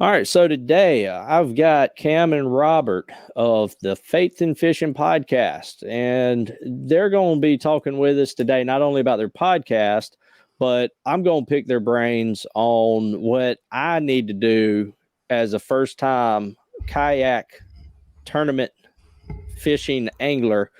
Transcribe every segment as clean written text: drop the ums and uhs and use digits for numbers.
All right, so today I've got Cam and Robert of the Faith in Fishing podcast, and they're going to be talking with us today not only about their podcast, but I'm going to pick their brains on what I need to do as a first-time kayak tournament fishing angler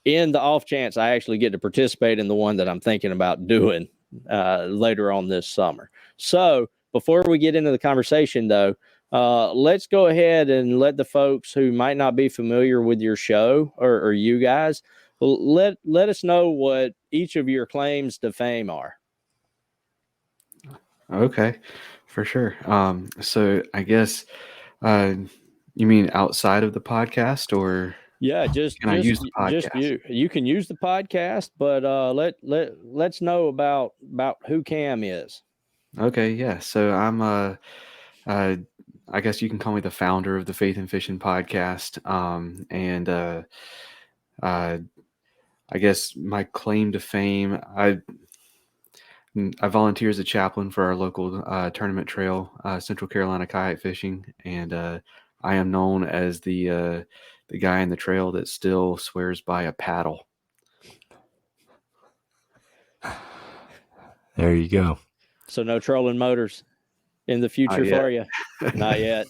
in the off chance I actually get to participate in the one that I'm thinking about doing later on this summer. So before we get into the conversation, though, let's go ahead and let the folks who might not be familiar with your show or you guys let us know what each of your claims to fame are. Okay, for sure. So I guess uh, you mean outside of the podcast, or Yeah, just can I just use the just podcast? you can use the podcast, but let's know about who Cam is. Okay, yeah. So I'm uh, I guess you can call me the founder of the Faith and Fishing podcast. And uh, I guess my claim to fame, I volunteer as a chaplain for our local tournament trail, Central Carolina Kayak Fishing, and I am known as the guy in the trail that still swears by a paddle. There you go. So no trolling motors in the future Yeah. for you? Not yet.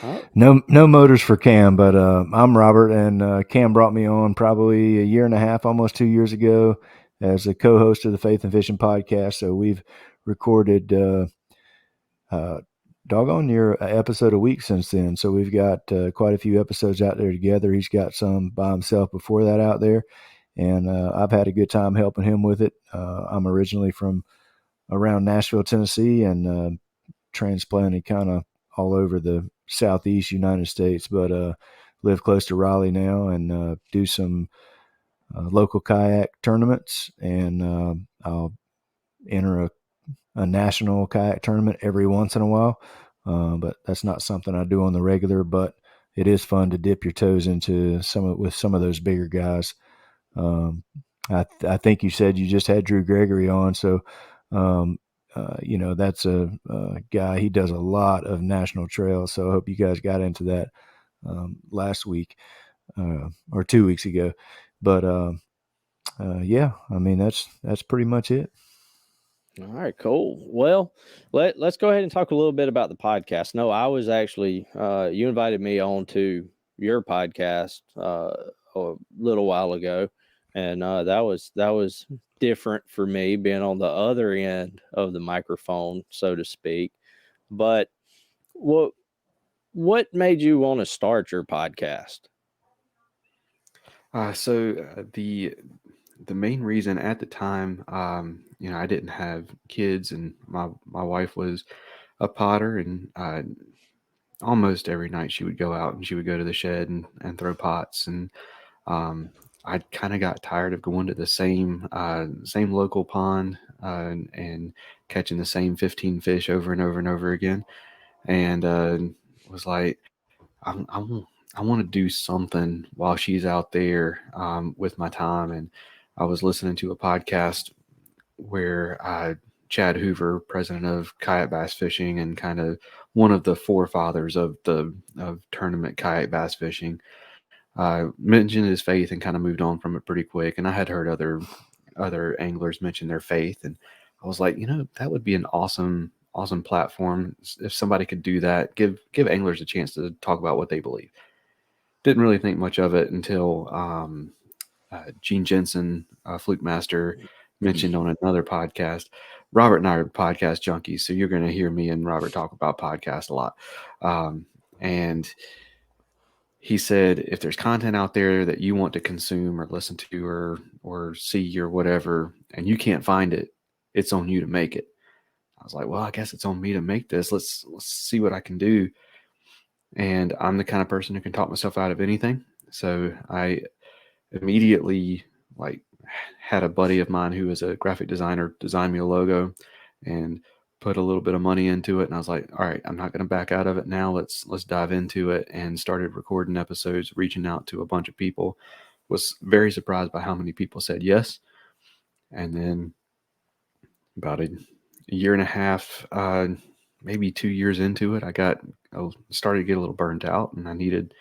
Oh, No motors for Cam, but I'm Robert, and Cam brought me on probably a year and a half, almost 2 years ago, as a co-host of the Faith and Fishing podcast. So we've recorded doggone near an episode a week since then. So we've got quite a few episodes out there together. He's got some by himself before that out there, and I've had a good time helping him with it. I'm originally from around Nashville, Tennessee, and transplanted kind of all over the southeast United States, but live close to Raleigh now and do some local kayak tournaments, and I'll enter a national kayak tournament every once in a while, but that's not something I do on the regular, but it is fun to dip your toes into with some of those bigger guys. I think you said you just had Drew Gregory on, so that's a guy. He does a lot of national trails, so I hope you guys got into that last week or 2 weeks ago. But yeah, I mean that's pretty much it. all right, cool. Well, let's go ahead and talk a little bit about the podcast. No, I was actually you invited me on to your podcast a little while ago, and that was different for me being on the other end of the microphone, so to speak. But what made you want to start your podcast? The main reason at the time, I didn't have kids, and my wife was a potter, and almost every night she would go out and she would go to the shed and throw pots, and um, I kind of got tired of going to the same local pond and catching the same 15 fish over and over and over again, and was like, I want to do something while she's out there with my time. And I was listening to a podcast where Chad Hoover, president of kayak bass fishing and kind of one of the forefathers of tournament kayak bass fishing, mentioned his faith and kind of moved on from it pretty quick. And I had heard other anglers mention their faith, and I was like, that would be an awesome platform if somebody could do that. Give anglers a chance to talk about what they believe. Didn't really think much of it until Gene Jensen, Fluke Master, mentioned on another podcast. Robert and I are podcast junkies, so you're going to hear me and Robert talk about podcasts a lot. And he said, if there's content out there that you want to consume or listen to or see or whatever, and you can't find it, it's on you to make it. I was like, well, I guess it's on me to make this. Let's see what I can do. And I'm the kind of person who can talk myself out of anything. So I immediately had a buddy of mine who was a graphic designer design me a logo and put a little bit of money into it. And I was like, all right, I'm not going to back out of it now. Let's dive into it, and started recording episodes, reaching out to a bunch of people. Was very surprised by how many people said yes. And then about a year and a half maybe 2 years into it, I started to get a little burnt out, and I needed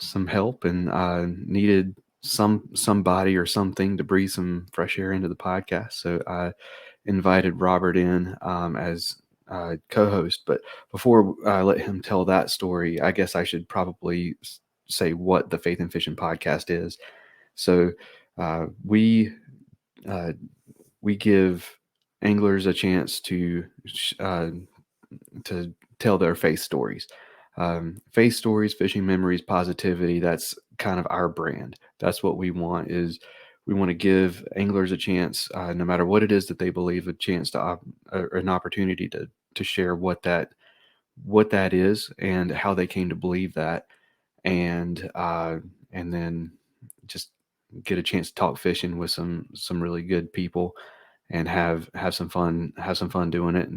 some help, and needed somebody or something to breathe some fresh air into the podcast. So I invited Robert in as co-host. But before I let him tell that story, I guess I should probably say what the Faith and Fishing podcast is. So we give anglers a chance to tell their faith stories. Faith stories, fishing memories, positivity. That's kind of our brand. That's what we want. We want to give anglers a chance, no matter what it is that they believe, a chance to an opportunity to share what that is and how they came to believe that, and then just get a chance to talk fishing with some really good people, and have some fun doing it,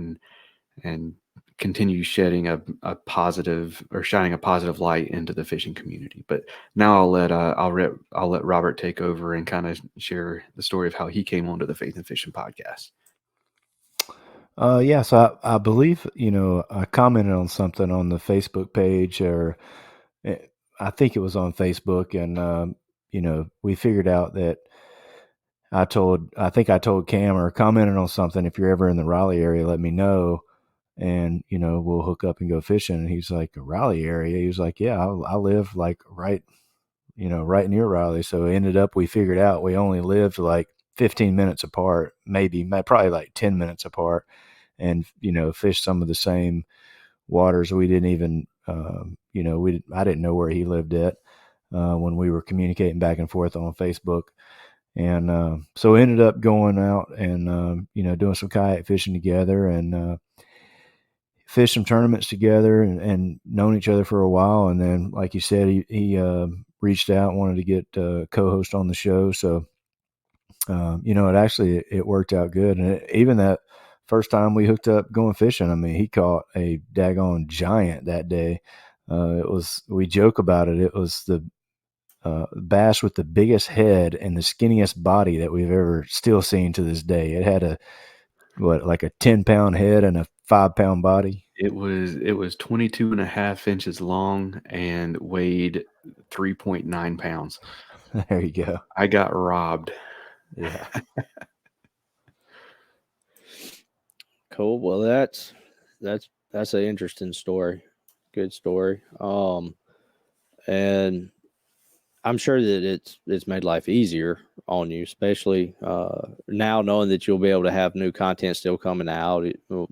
and continue shedding a positive, or shining a positive light into the fishing community. But now I'll let Robert take over and kind of share the story of how he came onto the Faith and Fishing podcast. Yeah, so I believe, I commented on something on the Facebook page, or I think it was on Facebook, and we figured out that I think I told Cam, or commented on something, if you're ever in the Raleigh area, let me know, and we'll hook up and go fishing. And he's like, a Raleigh area? He was like, yeah, I live like right near Raleigh. So we figured out we only lived like 15 minutes apart, probably like 10 minutes apart, and fished some of the same waters. We didn't even I didn't know where he lived at when we were communicating back and forth on Facebook. And so we ended up going out and doing some kayak fishing together, and fished some tournaments together, and known each other for a while. And then, like you said, he reached out, wanted to get co-host on the show. So it worked out good. And even that first time we hooked up going fishing, I mean, he caught a daggone giant that day. We joke about it. It was the bass with the biggest head and the skinniest body that we've ever still seen to this day. It had like a 10-pound head and a 5-pound body. It was 22 and a half inches long and weighed 3.9 pounds. There you go. I got robbed. Yeah. Cool. Well, that's an interesting story. Good story. And I'm sure that it's made life easier on you, especially now knowing that you'll be able to have new content still coming out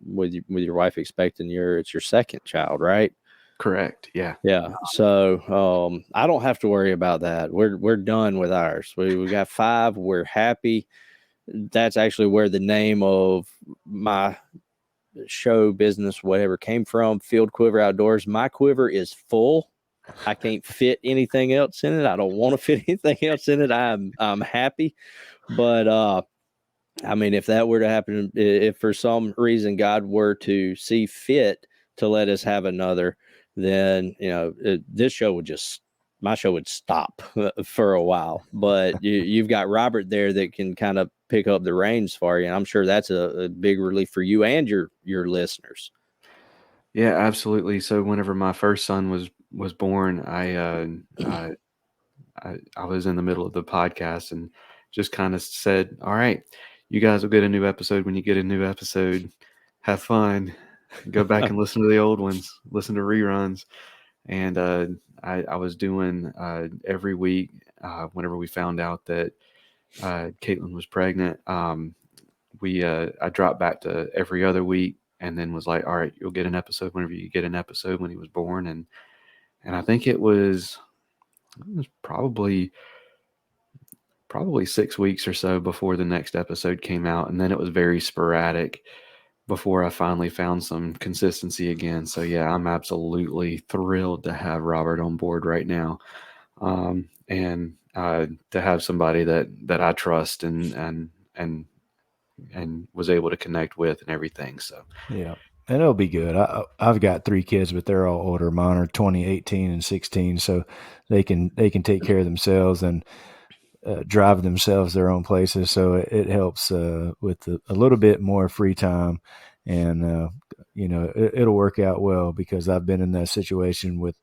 with your wife expecting it's your second child, right? Correct. Yeah. Yeah. So I don't have to worry about that. We're done with ours. We got 5. We're happy. That's actually where the name of my show, business, whatever, came from. Field Quiver Outdoors. My quiver is full. I can't fit anything else in it. I don't want to fit anything else in it. I'm happy. But I mean, if that were to happen, if for some reason God were to see fit to let us have another, then my show would stop for a while. But you've got Robert there that can kind of pick up the reins for you, and I'm sure that's a big relief for you and your listeners. Yeah, absolutely. So whenever my first son was born, I was in the middle of the podcast and just kind of said, "All right, you guys will get a new episode when you get a new episode. Have fun. Go back and listen to the old ones. Listen to reruns." And I was doing every week. Whenever we found out that Caitlin was pregnant, I dropped back to every other week, and then was like, "All right, you'll get an episode whenever you get an episode," when he was born. And I think it was probably 6 weeks or so before the next episode came out, and then it was very sporadic before I finally found some consistency again. So yeah, I'm absolutely thrilled to have Robert on board right now, and to have somebody that I trust and was able to connect with and everything. So yeah, and it'll be good. I've got 3 kids, but they're all older. Mine are 20, 18, and 16, so they can take care of themselves and drive themselves their own places. So it helps with a little bit more free time. and it'll work out well, because I've been in that situation with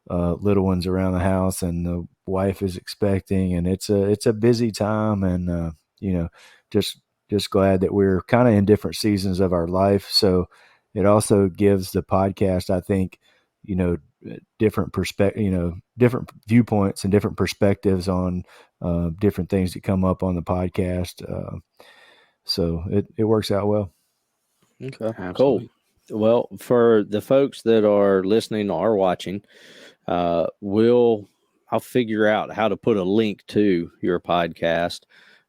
little ones around the house, and the wife is expecting, and it's a busy time, and just glad that we're kind of in different seasons of our life. So it also gives the podcast, I think, different different viewpoints and different perspectives on different things that come up on the podcast. So it works out well. Okay, Absolutely. cool. Well, for the folks that are listening or watching, I'll figure out how to put a link to your podcast.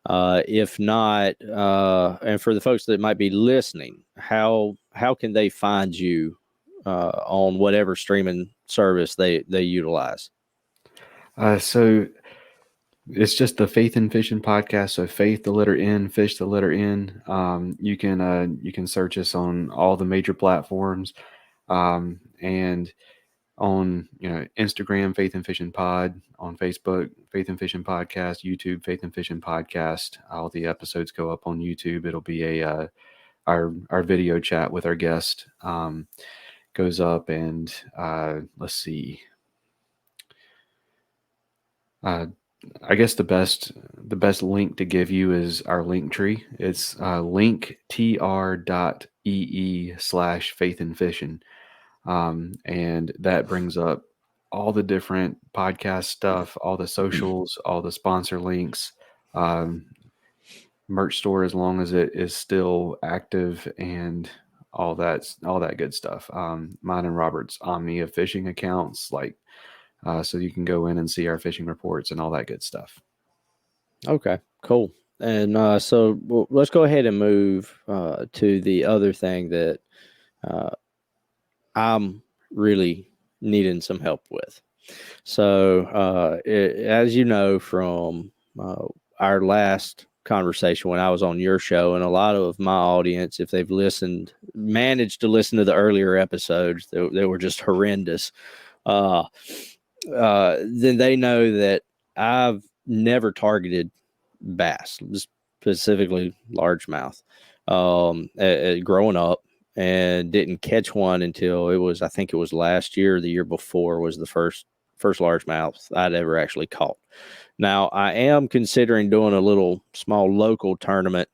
If not, and for the folks that might be listening, how can they find you on whatever streaming service they utilize? So it's just the Faith in Fishing podcast. So faith, the letter N, fish, the letter N. You can search us on all the major platforms, and on Instagram, Faith and Fishing Pod, on Facebook, Faith and Fishing Podcast, YouTube, Faith and Fishing Podcast. All the episodes go up on YouTube. It'll be our video chat with our guest goes up, and let's see. I guess the best link to give you is our link tree. It's linktr.ee/faith and fishing. And that brings up all the different podcast stuff, all the socials, all the sponsor links, merch store, as long as it is still active, and all that good stuff. Mine and Robert's Omnia fishing accounts, so you can go in and see our fishing reports and all that good stuff. Okay, cool. And so let's go ahead and move to the other thing that I'm really needing some help with. So, as you know from our last conversation when I was on your show, and a lot of my audience, if they've managed to listen to the earlier episodes, they were just horrendous. Then they know that I've never targeted bass, specifically largemouth, growing up, and didn't catch one until I think it was last year, or the year before was the first largemouth I'd ever actually caught. Now, I am considering doing a little small local tournament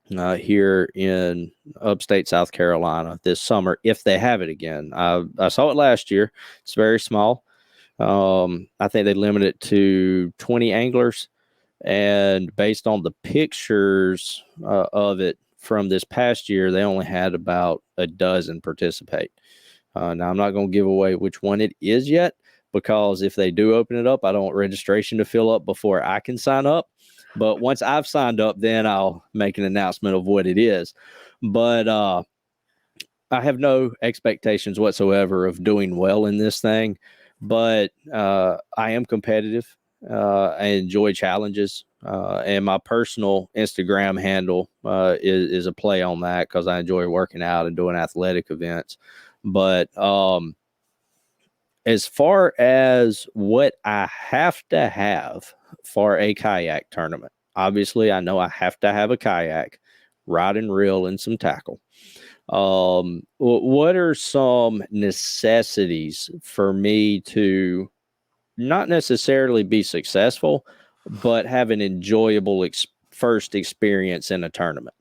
here in upstate South Carolina this summer, if they have it again. I saw it last year. It's very small. I think they limit it to 20 anglers, and based on the pictures of it from this past year, they only had about a dozen participate. Now, I'm not going to give away which one it is yet, because if they do open it up, I don't want registration to fill up before I can sign up. But once I've signed up, then I'll make an announcement of what it is. But I have no expectations whatsoever of doing well in this thing, but I am competitive. I enjoy challenges, and my personal Instagram handle is a play on that, because I enjoy working out and doing athletic events. But as far as what I have to have for a kayak tournament, obviously I know I have to have a kayak, rod and reel, and some tackle. What are some necessities for me to not necessarily be successful, but have an enjoyable first experience in a tournament?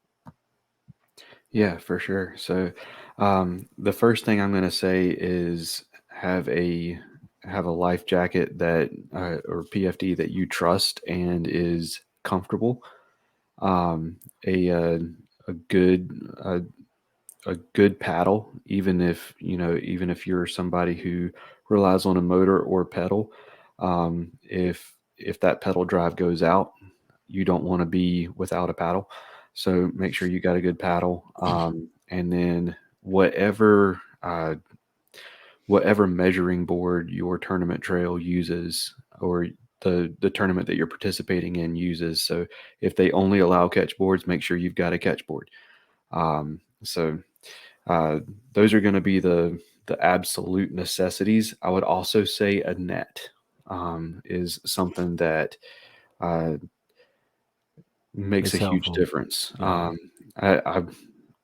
Yeah, for sure. So the first thing I'm going to say is have a life jacket that or PFD that you trust and is comfortable. A good a good paddle, even if you're somebody who relies on a motor or pedal. If that pedal drive goes out, you don't want to be without a paddle. So make sure you got a good paddle, and then whatever measuring board your tournament trail uses, or the tournament that you're participating in uses. So if they only allow catch boards, make sure you've got a catch board. So those are going to be the absolute necessities. I would also say a net is something that makes It's a huge helpful. difference. Yeah.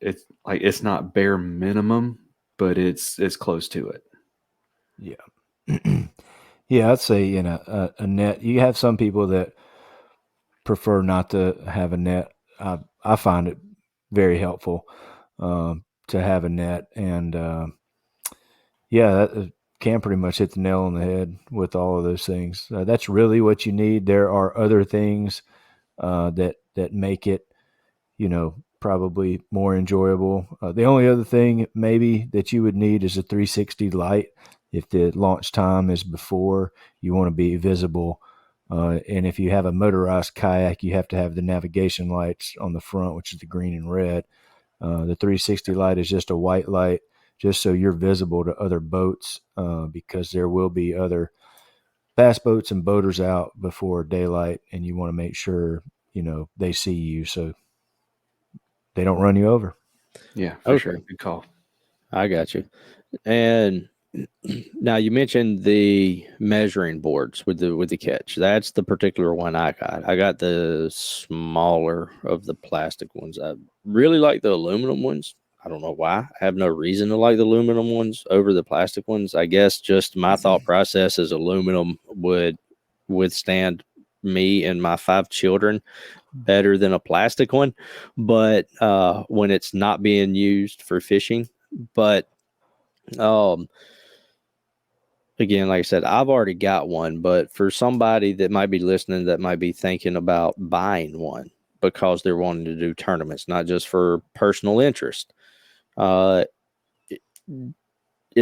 it's not bare minimum, but it's close to it. Yeah. Yeah, I'd say a net. You have some people that prefer not to have a net. I find it very helpful to have a net, and yeah, that can pretty much hit the nail on the head with all of those things. That's really what you need. There are other things that make it, probably more enjoyable. The only other thing maybe that you would need is a 360 light. If the launch time is before, you want to be visible. And if you have a motorized kayak, you have to have the navigation lights on the front, which is the green and red. The 360 light is just a white light, just so you're visible to other boats, because there will be other bass boats and boaters out before daylight, and you want to make sure they see you so they don't run you over. Yeah, for sure. Good call. I got you. And now you mentioned the measuring boards with the catch. That's the particular one I got. I got the smaller of the plastic ones. I really like the aluminum ones. I don't know why. I have no reason to like the aluminum ones over the plastic ones. I guess just my thought process is aluminum would withstand me and my 5 children better than a plastic one, but when it's not being used for fishing. But again, like I said, I've already got one, but for somebody that might be listening that might be thinking about buying one because they're wanting to do tournaments, not just for personal interest, is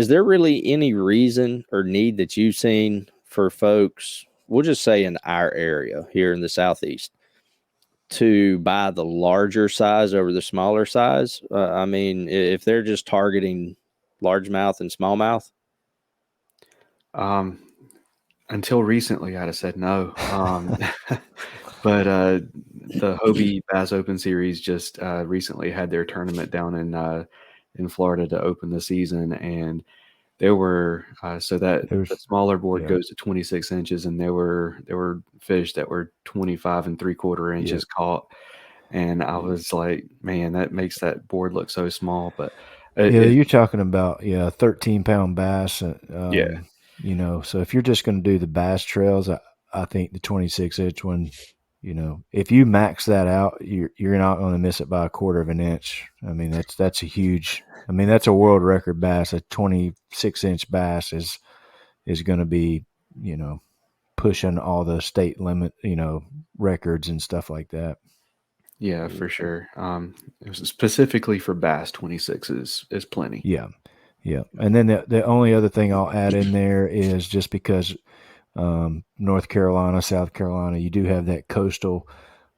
there really any reason or need that you've seen for folks, we'll just say in our area here in the Southeast, to buy the larger size over the smaller size? I mean, if they're just targeting largemouth and smallmouth. Until recently, I'd have said no. But the Hobie Bass Open Series just recently had their tournament down in Florida to open the season, and there were the smaller board goes to 26 inches, and there were fish that were 25 3/4 inches caught, and I was like, man, that makes that board look so small. But you're talking about 13-pound bass. So if you're just going to do the bass trails, I think the 26-inch one, if you max that out, you're not going to miss it by 1/4 of an inch. I mean, that's a huge. I mean, that's a world record bass. A 26-inch bass is going to be, pushing all the state limit, records and stuff like that. Yeah, for sure. Specifically for bass, 26 is plenty. Yeah. And then the only other thing I'll add in there is just because North Carolina, South Carolina, you do have that coastal.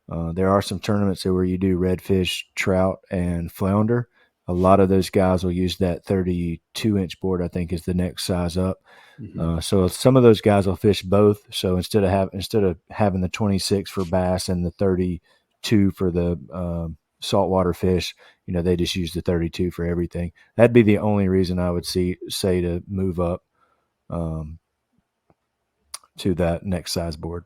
There are some tournaments where you do redfish, trout, and flounder. A lot of those guys will use that 32-inch board, I think, is the next size up. Mm-hmm. So some of those guys will fish both. So instead of having the 26 for bass and the 32 for the saltwater fish, they just use the 32 for everything. That'd be the only reason I would say to move up to that next size board.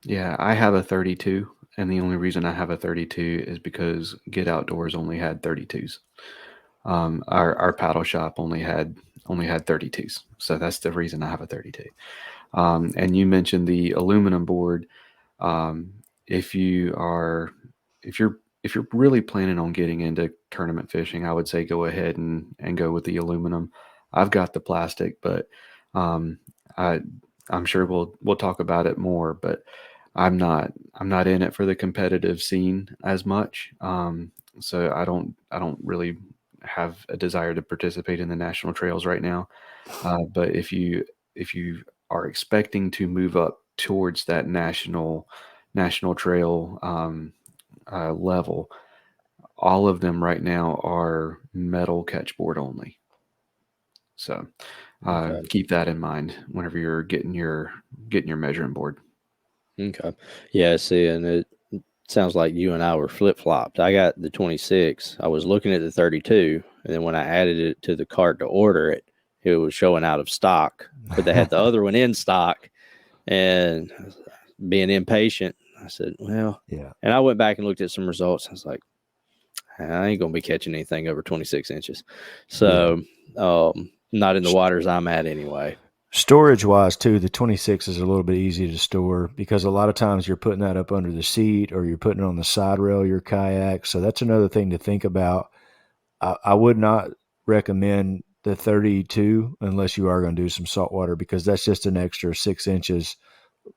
Yeah, I have a 32, and the only reason I have a 32 is because Get Outdoors only had 32s. Our paddle shop only had 32s, so that's the reason I have a 32. And you mentioned the aluminum board. If you're really planning on getting into tournament fishing, I would say go ahead and go with the aluminum. I've got the plastic, but I'm sure we'll talk about it more, but I'm not in it for the competitive scene as much. So I don't really have a desire to participate in the national trails right now. But if you are expecting to move up towards that national trail level, all of them right now are metal catchboard only. So keep that in mind whenever you're getting your measuring board. Okay. Yeah, see, and it sounds like you and I were flip-flopped. I got the 26. I was looking at the 32, and then when I added it to the cart to order it, it was showing out of stock, but they had the other one in stock. And being impatient, I said, well, yeah. And I went back and looked at some results. I was like, I ain't gonna be catching anything over 26 inches. So, not in the waters I'm at anyway. Storage wise too, the 26 is a little bit easy to store because a lot of times you're putting that up under the seat or you're putting it on the side rail of your kayak. So that's another thing to think about. I would not recommend the 32 unless you are going to do some saltwater, because that's just an extra 6 inches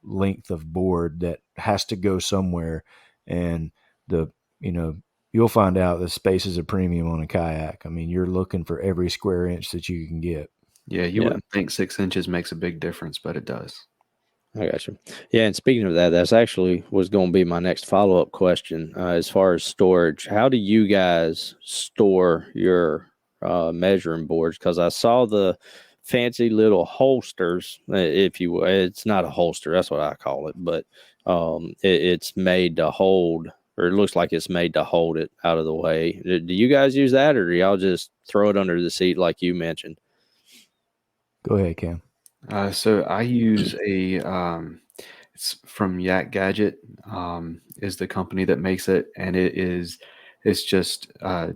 length of board that has to go somewhere. And you'll find out the space is a premium on a kayak. I mean, you're looking for every square inch that you can get. Yeah, you wouldn't think 6 inches makes a big difference, but it does. I got you. Yeah, and speaking of that, that's actually was going to be my next follow-up question. As far as storage, how do you guys store your measuring boards? Because I saw the fancy little holsters, if you will. It's not a holster, that's what I call it, but it's made to hold, or it looks like it's made to hold it out of the way. Do you guys use that, or do y'all just throw it under the seat like you mentioned? Go ahead, Cam. So I use it's from Yak Gadget, is the company that makes it, and it's just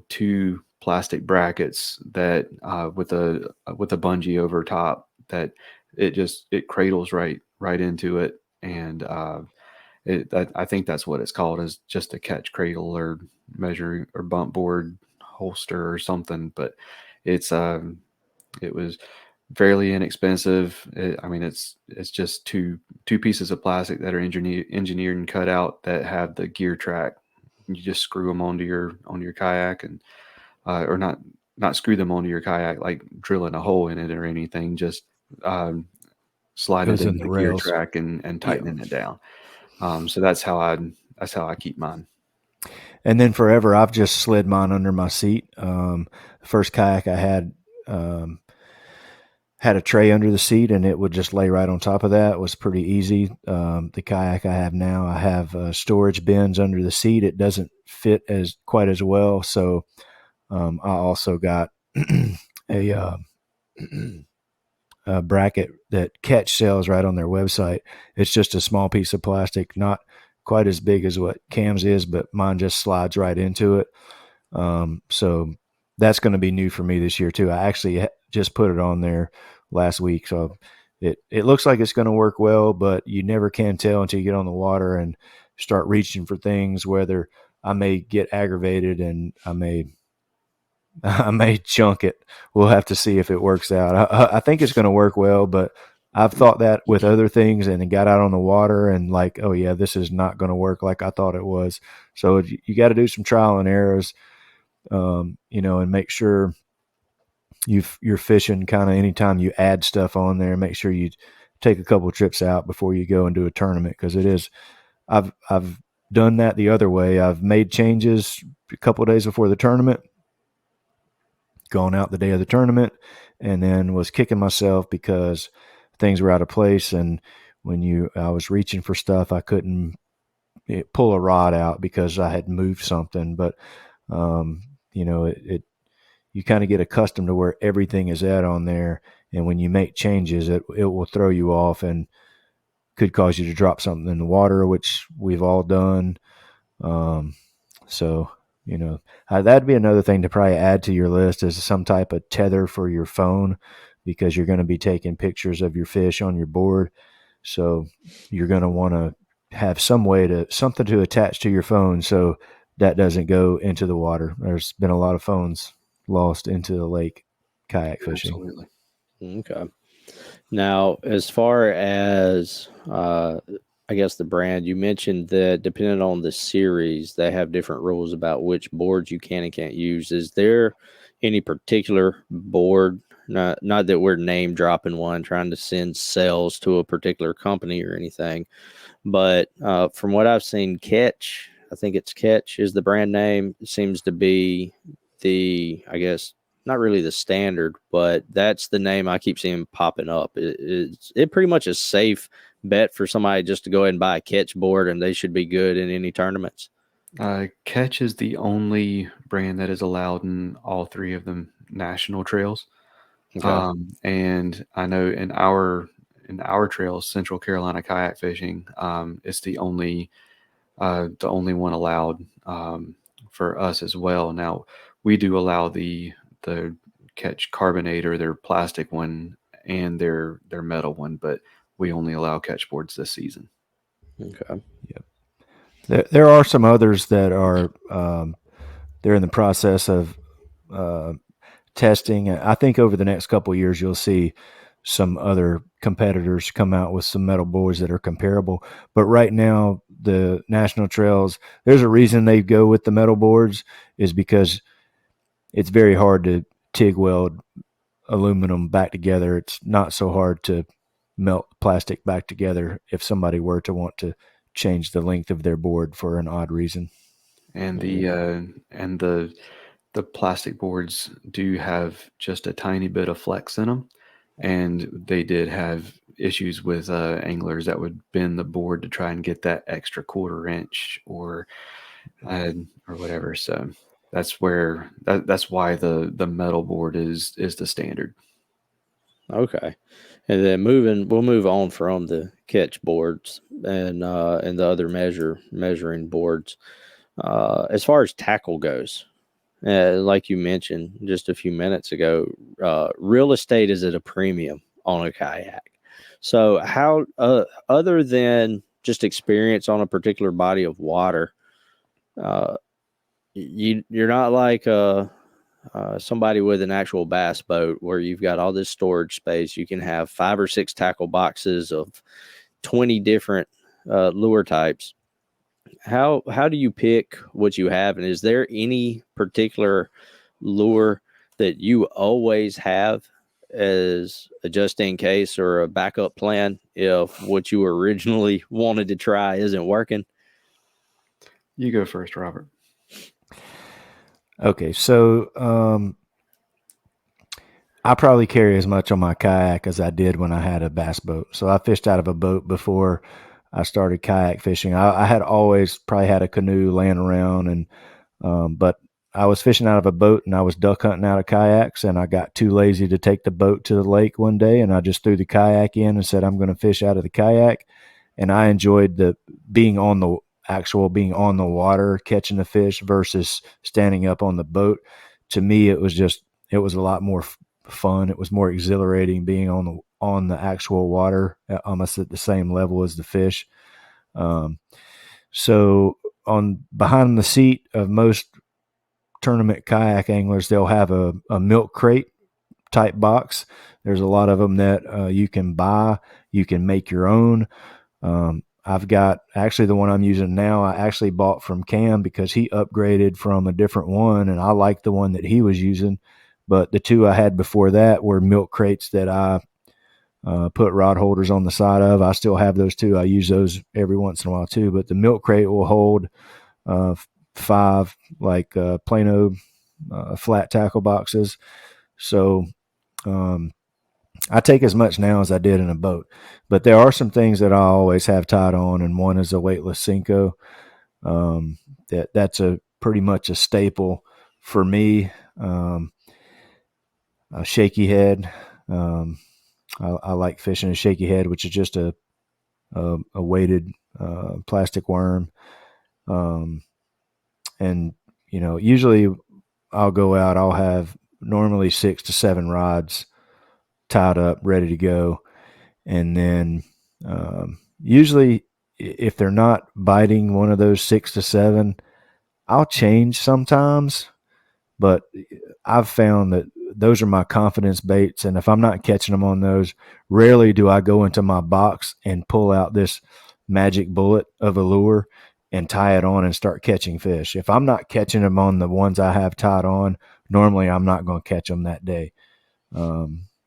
two plastic brackets that with a bungee over top that it cradles right into it, and I think that's what it's called, is just a catch cradle or measuring or bump board holster or something, but it was fairly inexpensive. I mean, it's just two pieces of plastic that are engineered and cut out that have the gear track. You just screw them onto your kayak, and or not screw them onto your kayak like drilling a hole in it or anything. Just slide it Goes in in the the gear rails. track and tightening it down. So that's how I keep mine. And then forever, I've just slid mine under my seat. The first kayak I had a tray under the seat, and it would just lay right on top of that. It was pretty easy. The kayak I have now, I have storage bins under the seat. It doesn't fit as quite as well, so I also got a a bracket that Catch sells right on their website. It's just a small piece of plastic, not quite as big as what Cam's is, but mine just slides right into it. So that's going to be new for me this year too. I actually just put it on there last week, so it looks like it's going to work well, but you never can tell until you get on the water and start reaching for things. Whether I may get aggravated and I may chunk it. We'll have to see if it works out. I think it's going to work well, but I've thought that with other things and got out on the water and like, oh yeah, this is not going to work like I thought it was. So you got to do some trial and errors, and make sure you're fishing kind of anytime you add stuff on there. Make sure you take a couple of trips out before you go and do a tournament, because it is. I've done that the other way. I've made changes a couple of days before the tournament, gone out the day of the tournament, and then was kicking myself because things were out of place. And I was reaching for stuff, I couldn't pull a rod out because I had moved something. But you kind of get accustomed to where everything is at on there, and when you make changes, it will throw you off and could cause you to drop something in the water, which we've all done. So that'd be another thing to probably add to your list, is some type of tether for your phone, because you're going to be taking pictures of your fish on your board. So you're going to want to have something to attach to your phone so that doesn't go into the water. There's been a lot of phones lost into the lake kayak fishing. Absolutely. Okay. Now, as far as I guess the brand, you mentioned that depending on the series, they have different rules about which boards you can and can't use. Is there any particular board? Not that we're name dropping one, trying to send sales to a particular company or anything, but from what I've seen, Catch, I think it's Catch is the brand name, seems to be I guess, not really the standard, but that's the name I keep seeing popping up. It pretty much a safe bet for somebody just to go ahead and buy a Catch board, and they should be good in any tournaments. Catch is the only brand that is allowed in all three of the national trails. Okay. And I know in our trails, Central Carolina kayak fishing, it's the only one allowed for us as well. Now we do allow the catch carbonate or their plastic one and their metal one, but we only allow catch boards this season. Okay. There are some others that are they're in the process of testing. I think over the next couple of years, you'll see some other competitors come out with some metal boards that are comparable. But right now, the national trails, there's a reason they go with the metal boards, is because it's very hard to TIG weld aluminum back together. It's not so hard to melt plastic back together if somebody were to want to change the length of their board for an odd reason. And the plastic boards do have just a tiny bit of flex in them, and they did have issues with anglers that would bend the board to try and get that extra quarter inch or whatever. So that's where that's why the metal board is the standard. Okay. And then we'll move on from the catch boards and the other measuring boards. As far as tackle goes, like you mentioned just a few minutes ago, real estate is at a premium on a kayak. So how, other than just experience on a particular body of water, uh, you're not like somebody with an actual bass boat where you've got all this storage space. You can have 5 or 6 tackle boxes of 20 different lure types. How do you pick what you have, and is there any particular lure that you always have as a just in case or a backup plan if what you originally wanted to try isn't working? You go first, Robert. Okay, so I probably carry as much on my kayak as I did when I had a bass boat. So I fished out of a boat before I started kayak fishing. I had always probably had a canoe laying around, and but I was fishing out of a boat and I was duck hunting out of kayaks, and I got too lazy to take the boat to the lake one day, and I just threw the kayak in and said I'm going to fish out of the kayak. And I enjoyed the being on the water catching the fish versus standing up on the boat. To me, it was a lot more fun. It was more exhilarating being on the actual water, almost at the same level as the fish. So on behind the seat of most tournament kayak anglers, they'll have a milk crate type box. There's a lot of them that you can buy. You can make your own. I've got actually the one I'm using now. I actually bought from Cam because he upgraded from a different one, and I like the one that he was using. But the two I had before that were milk crates that I put rod holders on the side of. I still have those too. I use those every once in a while too. But the milk crate will hold 5 like Plano flat tackle boxes. So I take as much now as I did in a boat, but there are some things that I always have tied on, and one is a weightless Cinco. That's a pretty much a staple for me. A shaky head. I like fishing a shaky head, which is just a weighted plastic worm. And usually I'll go out. I'll have normally 6 to 7 rods tied up, ready to go. And then usually if they're not biting one of those 6 to 7, I'll change sometimes, but I've found that those are my confidence baits. And if I'm not catching them on those, rarely do I go into my box and pull out this magic bullet of a lure and tie it on and start catching fish. If I'm not catching them on the ones I have tied on, normally I'm not going to catch them that day.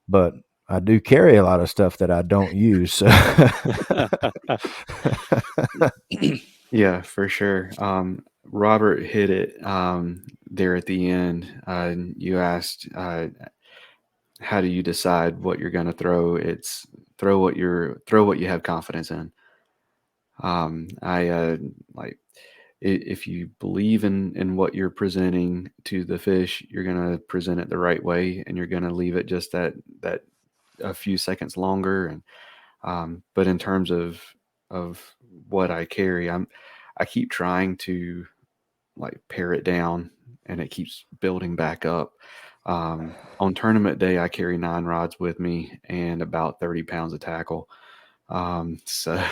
But I do carry a lot of stuff that I don't use. So. Yeah, for sure. Robert hit it there at the end. You asked, how do you decide what you're going to throw? It's throw what you have confidence in. I like if you believe in what you're presenting to the fish, you're going to present it the right way, and you're going to leave it just that a few seconds longer. And but in terms of what I carry, I keep trying to like pare it down, and it keeps building back up. On tournament day, I carry 9 rods with me and about 30 pounds of tackle. So,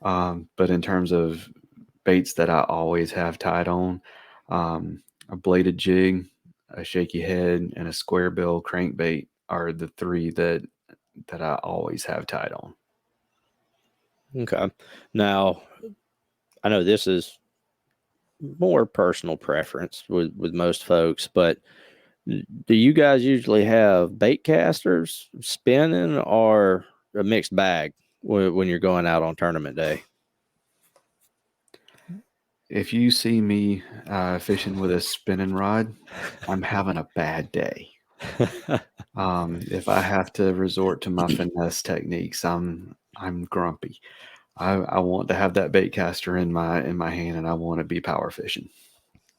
but in terms of baits that I always have tied on, a bladed jig, a shaky head, and a square bill crankbait are the 3 that I always have tied on. Okay. Now, I know this is more personal preference with most folks, but do you guys usually have bait casters spinning or a mixed bag when you're going out on tournament day? If you see me fishing with a spinning rod, I'm having a bad day. If I have to resort to my finesse techniques, I'm grumpy. I want to have that bait caster in my hand, and I want to be power fishing.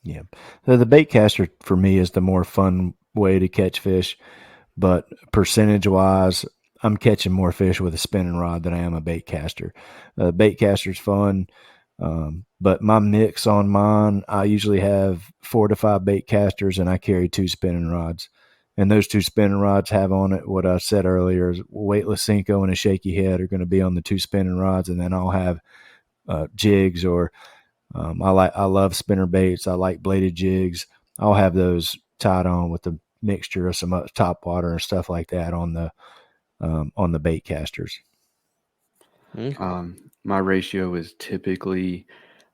Yeah. So the bait caster for me is the more fun way to catch fish, but percentage wise, I'm catching more fish with a spinning rod than I am a bait caster. Bait caster's fun, but my mix on mine, I usually have 4 to 5 bait casters, and I carry 2 spinning rods. And those 2 spinning rods have on it what I said earlier is weightless Cinco and a shaky head are going to be on the 2 spinning rods, and then I'll have jigs or I love spinner baits. I like bladed jigs. I'll have those tied on with the mixture of some top water and stuff like that on the bait casters. Okay. My ratio is typically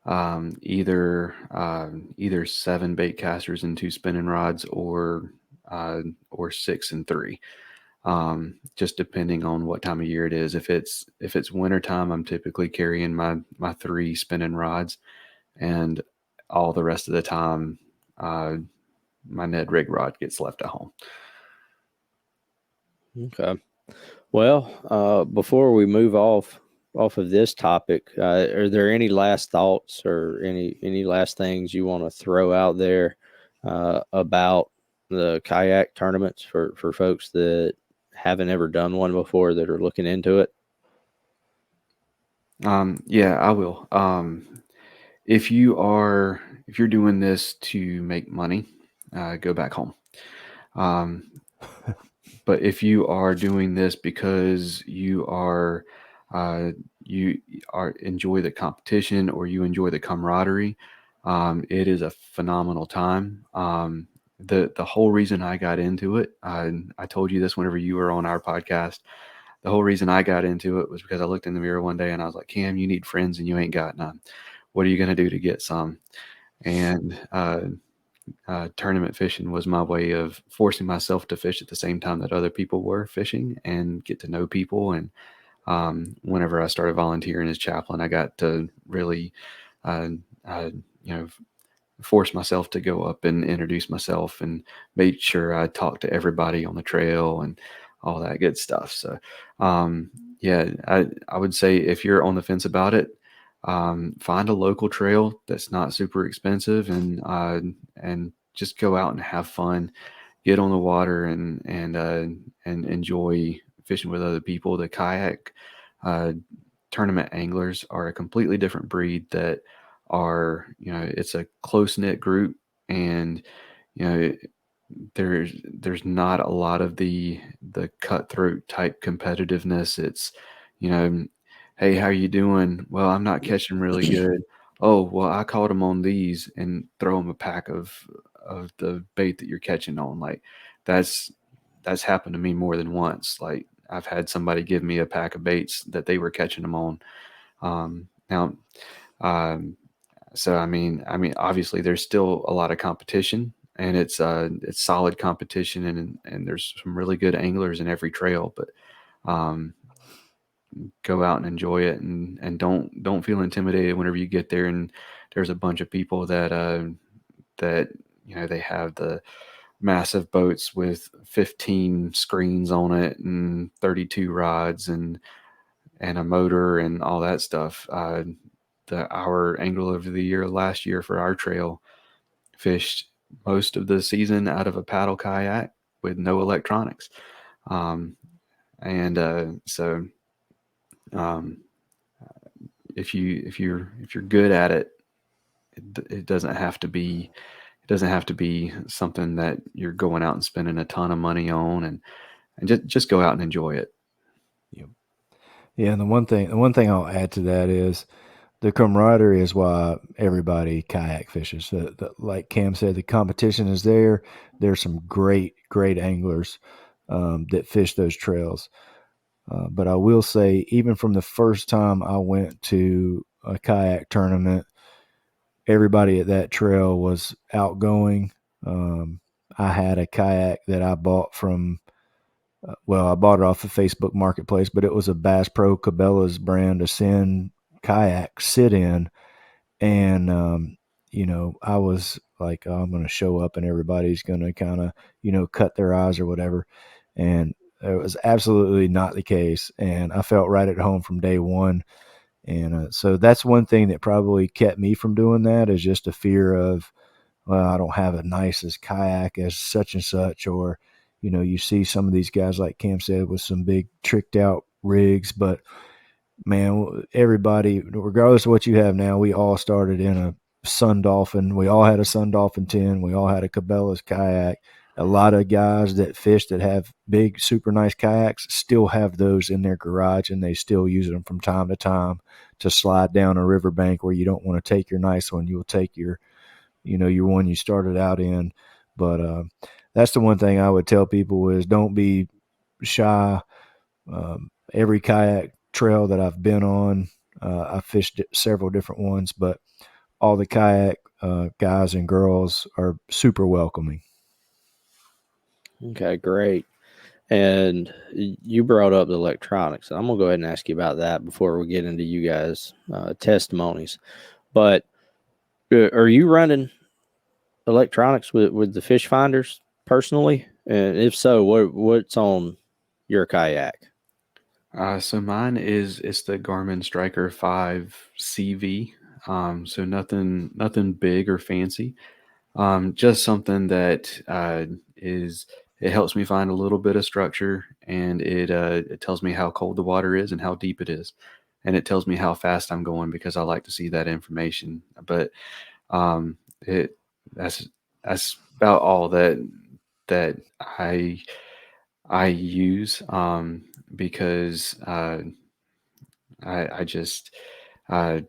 either 7 bait casters and 2 spinning rods, or 6 and 3. Just depending on what time of year it is. If it's wintertime, I'm typically carrying my 3 spinning rods, and all the rest of the time, my Ned rig rod gets left at home. Okay. Well, before we move off of this topic, are there any last thoughts or any last things you want to throw out there about the kayak tournaments for folks that haven't ever done one before that are looking into it? Yeah, I will. If you're doing this to make money, go back home. But if you are doing this because you are enjoy the competition, or you enjoy the camaraderie, it is a phenomenal time. The whole reason I got into it, I told you this whenever you were on our podcast. The whole reason I got into it was because I looked in the mirror one day and I was like, Cam, you need friends and you ain't got none. What are you going to do to get some? And tournament fishing was my way of forcing myself to fish at the same time that other people were fishing and get to know people. And whenever I started volunteering as chaplain, I got to really, uh, uh, you know, force myself to go up and introduce myself and make sure I talked to everybody on the trail and all that good stuff. So, yeah, I would say if you're on the fence about it, find a local trail that's not super expensive, and just go out and have fun, get on the water, and enjoy fishing with other people. The kayak uh, tournament anglers are a completely different breed that are, it's a close knit group, and you know there's not a lot of the cutthroat type competitiveness. It's, you know, hey, how you doing? Well, I'm not catching really good. Oh, well, I caught them on these, and throw them a pack of the bait that you're catching on. Like that's that's happened to me more than once. Like I've had somebody give me a pack of baits that they were catching them on. Now, um, so obviously there's still a lot of competition, and it's solid competition, and there's some really good anglers in every trail. But um, go out and enjoy it, and don't feel intimidated whenever you get there and there's a bunch of people that they have the massive boats with 15 screens on it and 32 rods and a motor and all that stuff. Our angler of the year last year for our trail fished most of the season out of a paddle kayak with no electronics. Um, and so um, if you're good at it, it doesn't have to be something that you're going out and spending a ton of money on, and just go out and enjoy it. Yep. Yeah, and the one thing I'll add to that is the camaraderie is why everybody kayak fishes. Like Cam said, the competition is there. There's some great anglers that fish those trails. But I will say, even from the first time I went to a kayak tournament, everybody at that trail was outgoing. I had a kayak that I bought from, I bought it off the Facebook Marketplace, but it was a Bass Pro Cabela's brand Ascend kayak sit in. And, I was like, oh, I'm going to show up and everybody's going to kind of, cut their eyes or whatever. And it was absolutely not the case. And I felt right at home from day one. And so that's one thing that probably kept me from doing that, is just a fear of, well, I don't have a nice as kayak as such and such. Or, you see some of these guys, like Cam said, with some big tricked out rigs. But man, everybody, regardless of what you have now, we all started in a Sun Dolphin. We all had a Sun Dolphin 10. We all had a Cabela's kayak. A lot of guys that fish that have big, super nice kayaks still have those in their garage, and they still use them from time to time to slide down a riverbank where you don't want to take your nice one. You'll take your one you started out in. But that's the one thing I would tell people is don't be shy. Every kayak trail that I've been on, I fished several different ones, but all the kayak guys and girls are super welcoming. Okay, great. And you brought up the electronics. I'm gonna go ahead and ask you about that before we get into you guys' testimonies. But are you running electronics with the fish finders personally? And if so, what's on your kayak? So mine it's the Garmin Striker 5 CV. So nothing big or fancy. Just something that it helps me find a little bit of structure, and it tells me how cold the water is and how deep it is, and it tells me how fast I'm going because I like to see that information. But it that's that's about all that I use, because I just uh,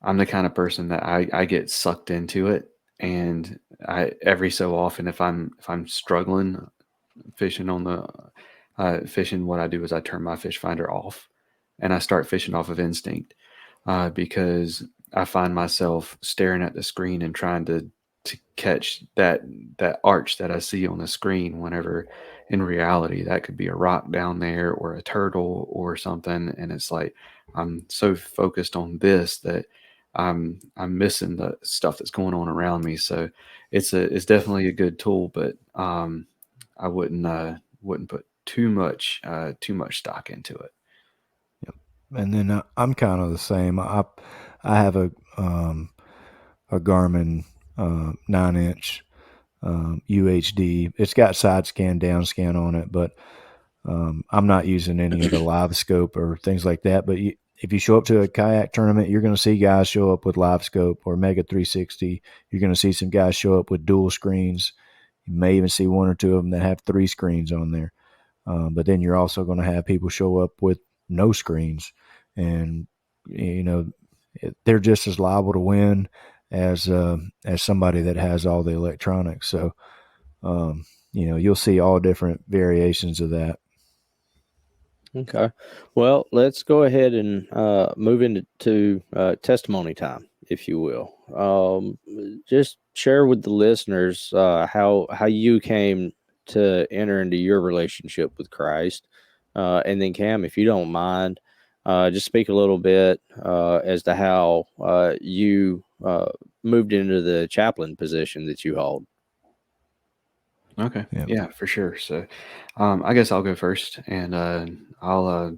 I'm the kind of person that I get sucked into it, and I every so often, if I'm struggling fishing on the fishing, what I do is I turn my fish finder off, and I start fishing off of instinct, because I find myself staring at the screen and trying to catch that arch that I see on the screen, whenever in reality that could be a rock down there or a turtle or something. And it's like I'm so focused on this that I'm missing the stuff that's going on around me. So it's definitely a good tool, but I wouldn't put too much stock into it. Yep. And then I'm kind of the same. I have a Garmin 9-inch UHD. It's got side scan, down scan on it, but I'm not using any of the live scope or things like that. But if you show up to a kayak tournament, you're going to see guys show up with live scope or Mega 360. You're going to see some guys show up with dual screens. You may even see one or two of them that have 3 screens on there. But then you're also going to have people show up with no screens, and they're just as liable to win as somebody that has all the electronics. So you'll see all different variations of that. Okay. Well, let's go ahead and move into testimony time, if you will. Just share with the listeners how you came to enter into your relationship with Christ. And then, Cam, if you don't mind, just speak a little bit as to how you moved into the chaplain position that you hold. Okay. Yeah. Yeah, for sure. So, I guess I'll go first, and I'll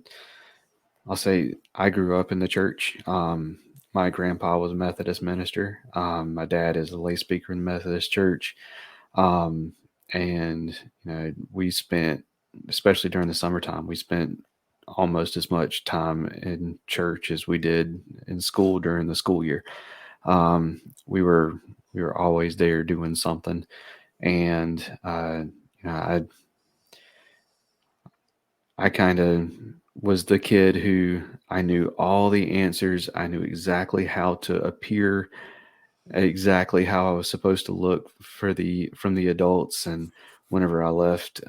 say I grew up in the church. My grandpa was a Methodist minister. My dad is a lay speaker in the Methodist church. And we spent, especially during the summertime, we spent almost as much time in church as we did in school during the school year. Um, we were always there doing something, and you know, I kind of was the kid who I knew all the answers. I knew exactly how to appear, exactly how I was supposed to look for the from the adults. And whenever I left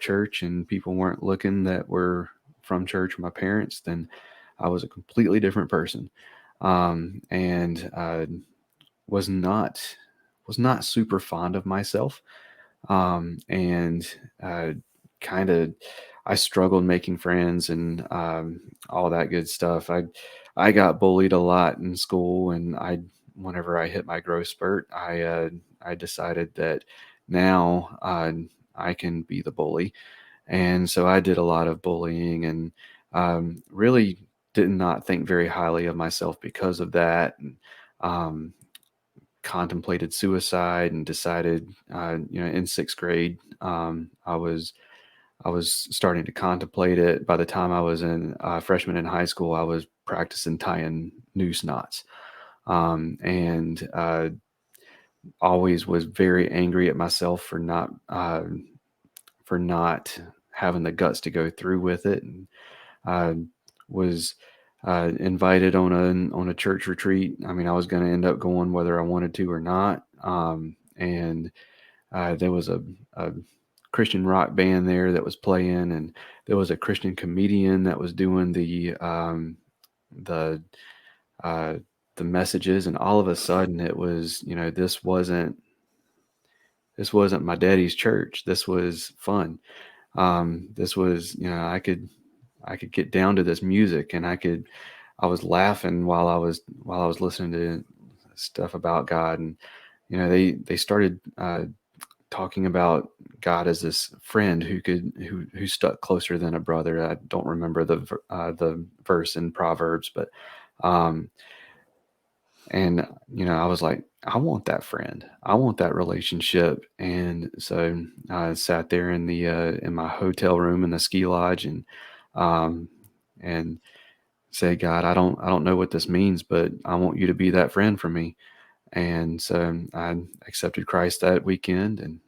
church and people weren't looking that were from church, my parents, then I was a completely different person. And was not was not super fond of myself, and kind of I struggled making friends and all that good stuff. I got bullied a lot in school, and I whenever I hit my growth spurt, I decided that now I can be the bully, and so I did a lot of bullying, and really did not think very highly of myself because of that. And, um, contemplated suicide and decided, in sixth grade, I was starting to contemplate it. By the time I was in freshman in high school, I was practicing tying noose knots, and always was very angry at myself for not having the guts to go through with it. And I was invited on a church retreat. I mean, I was going to end up going whether I wanted to or not. And there was a Christian rock band there that was playing, and there was a Christian comedian that was doing the uh, the messages. And all of a sudden, it was, this wasn't my daddy's church. This was fun. This was, I could get down to this music, and I was laughing while I was listening to stuff about God. And they started talking about God as this friend who stuck closer than a brother. I don't remember the verse in Proverbs, but um, and I was like, I want that friend. I want that relationship. And so I sat there in my hotel room in the ski lodge, um, and say, God, I don't know what this means, but I want you to be that friend for me. And so I accepted Christ that weekend, and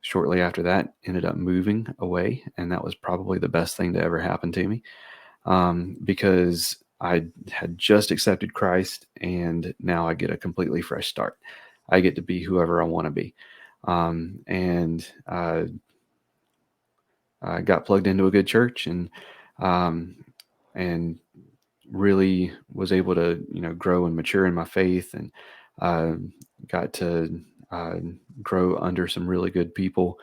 shortly after that ended up moving away. And that was probably the best thing to ever happen to me, because I had just accepted Christ, and now I get a completely fresh start. I get to be whoever I want to be. And I got plugged into a good church, um, and really was able to, grow and mature in my faith, and uh, got to uh, grow under some really good people.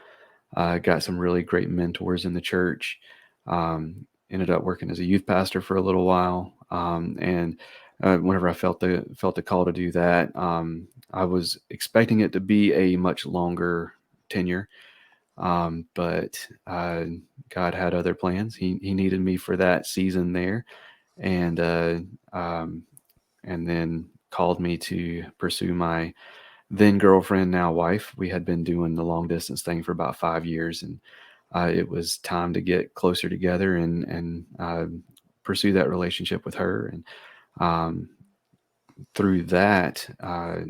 Got some really great mentors in the church. Ended up working as a youth pastor for a little while, and whenever I felt the call to do that, I was expecting it to be a much longer tenure, but God had other plans. He needed me for that season there, and um, and then called me to pursue my then girlfriend, now wife. We had been doing the long distance thing for about 5 years, and it was time to get closer together and pursue that relationship with her. And um, through that, I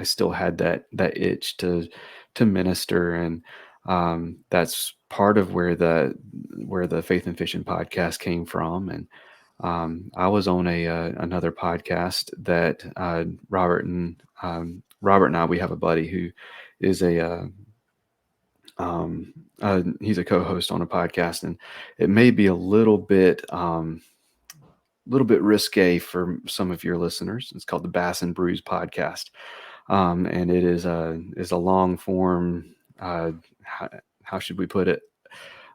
still had that itch to minister, and that's part of where the Faith and Fishing podcast came from. And I was on a another podcast that Robert and I, we have a buddy who is he's a co-host on a podcast, and it may be a little bit risque for some of your listeners. It's called the Bass and Brews podcast, and it is a long form. How should we put it?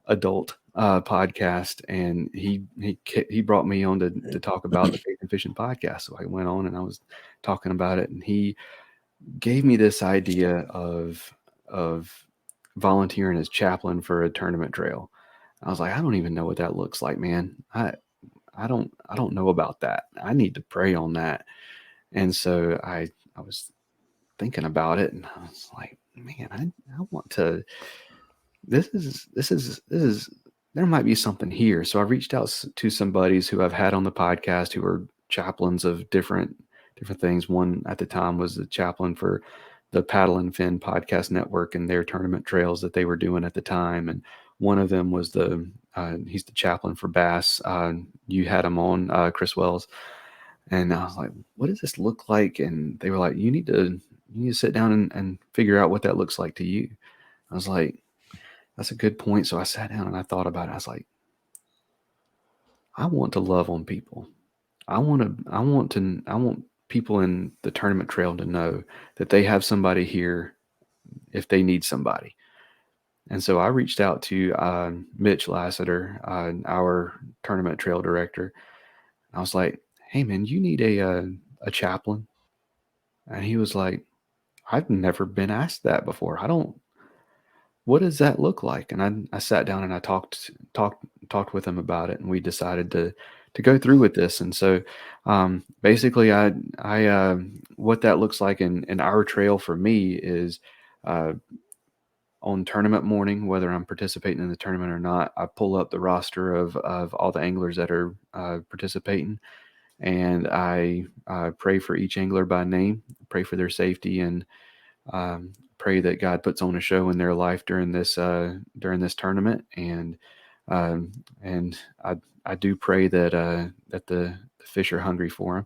Adult podcast, and he brought me on to talk about the Faith and Fishing podcast. So I went on and I was talking about it, and he gave me this idea of volunteering as chaplain for a tournament trail. I was like, I don't even know what that looks like, man. I don't know about that. I need to pray on that. And so I was thinking about it, and I was like, man, I want to. This is there might be something here. So I reached out to some buddies who I've had on the podcast who are chaplains of different things. One at the time was the chaplain for the Paddle and Fin podcast network and their tournament trails that they were doing at the time. And one of them was he's the chaplain for bass. You had him on, Chris Wells. And I was like, what does this look like? And they were like, you need to sit down and figure out what that looks like to you. I was like, that's a good point. So I sat down and I thought about it. I was like, I want to love on people. I want people in the tournament trail to know that they have somebody here if they need somebody. And so I reached out to Mitch Lassiter, our tournament trail director. I was like, hey man, you need a chaplain? And he was like, I've never been asked that before. What does that look like? And I sat down and I talked with him about it, and we decided to go through with this. And so basically what that looks like in our trail for me is on tournament morning, whether I'm participating in the tournament or not, I pull up the roster of all the anglers that are participating, and I pray for each angler by name, pray for their safety, and pray that God puts on a show in their life during this tournament. And I do pray that the fish are hungry for them.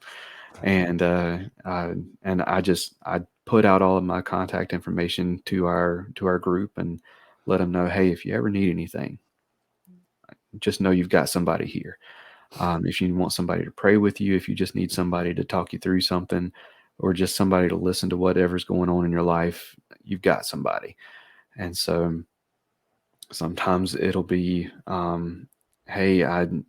And I put out all of my contact information to our group and let them know, hey, if you ever need anything, just know you've got somebody here. If you want somebody to pray with you, if you just need somebody to talk you through something, or just somebody to listen to whatever's going on in your life, you've got somebody. And so sometimes it'll be, hey, do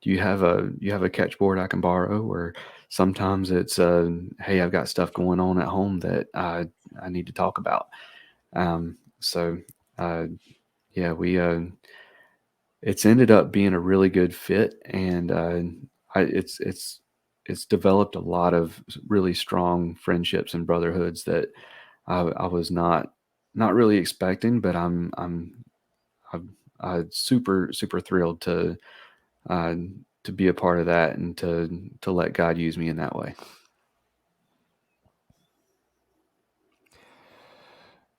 you have a catch board I can borrow? Or sometimes it's, hey, I've got stuff going on at home that I need to talk about. Yeah, it's ended up being a really good fit, and it's developed a lot of really strong friendships and brotherhoods that I was not really expecting, but I'm super thrilled to be a part of that and to let God use me in that way.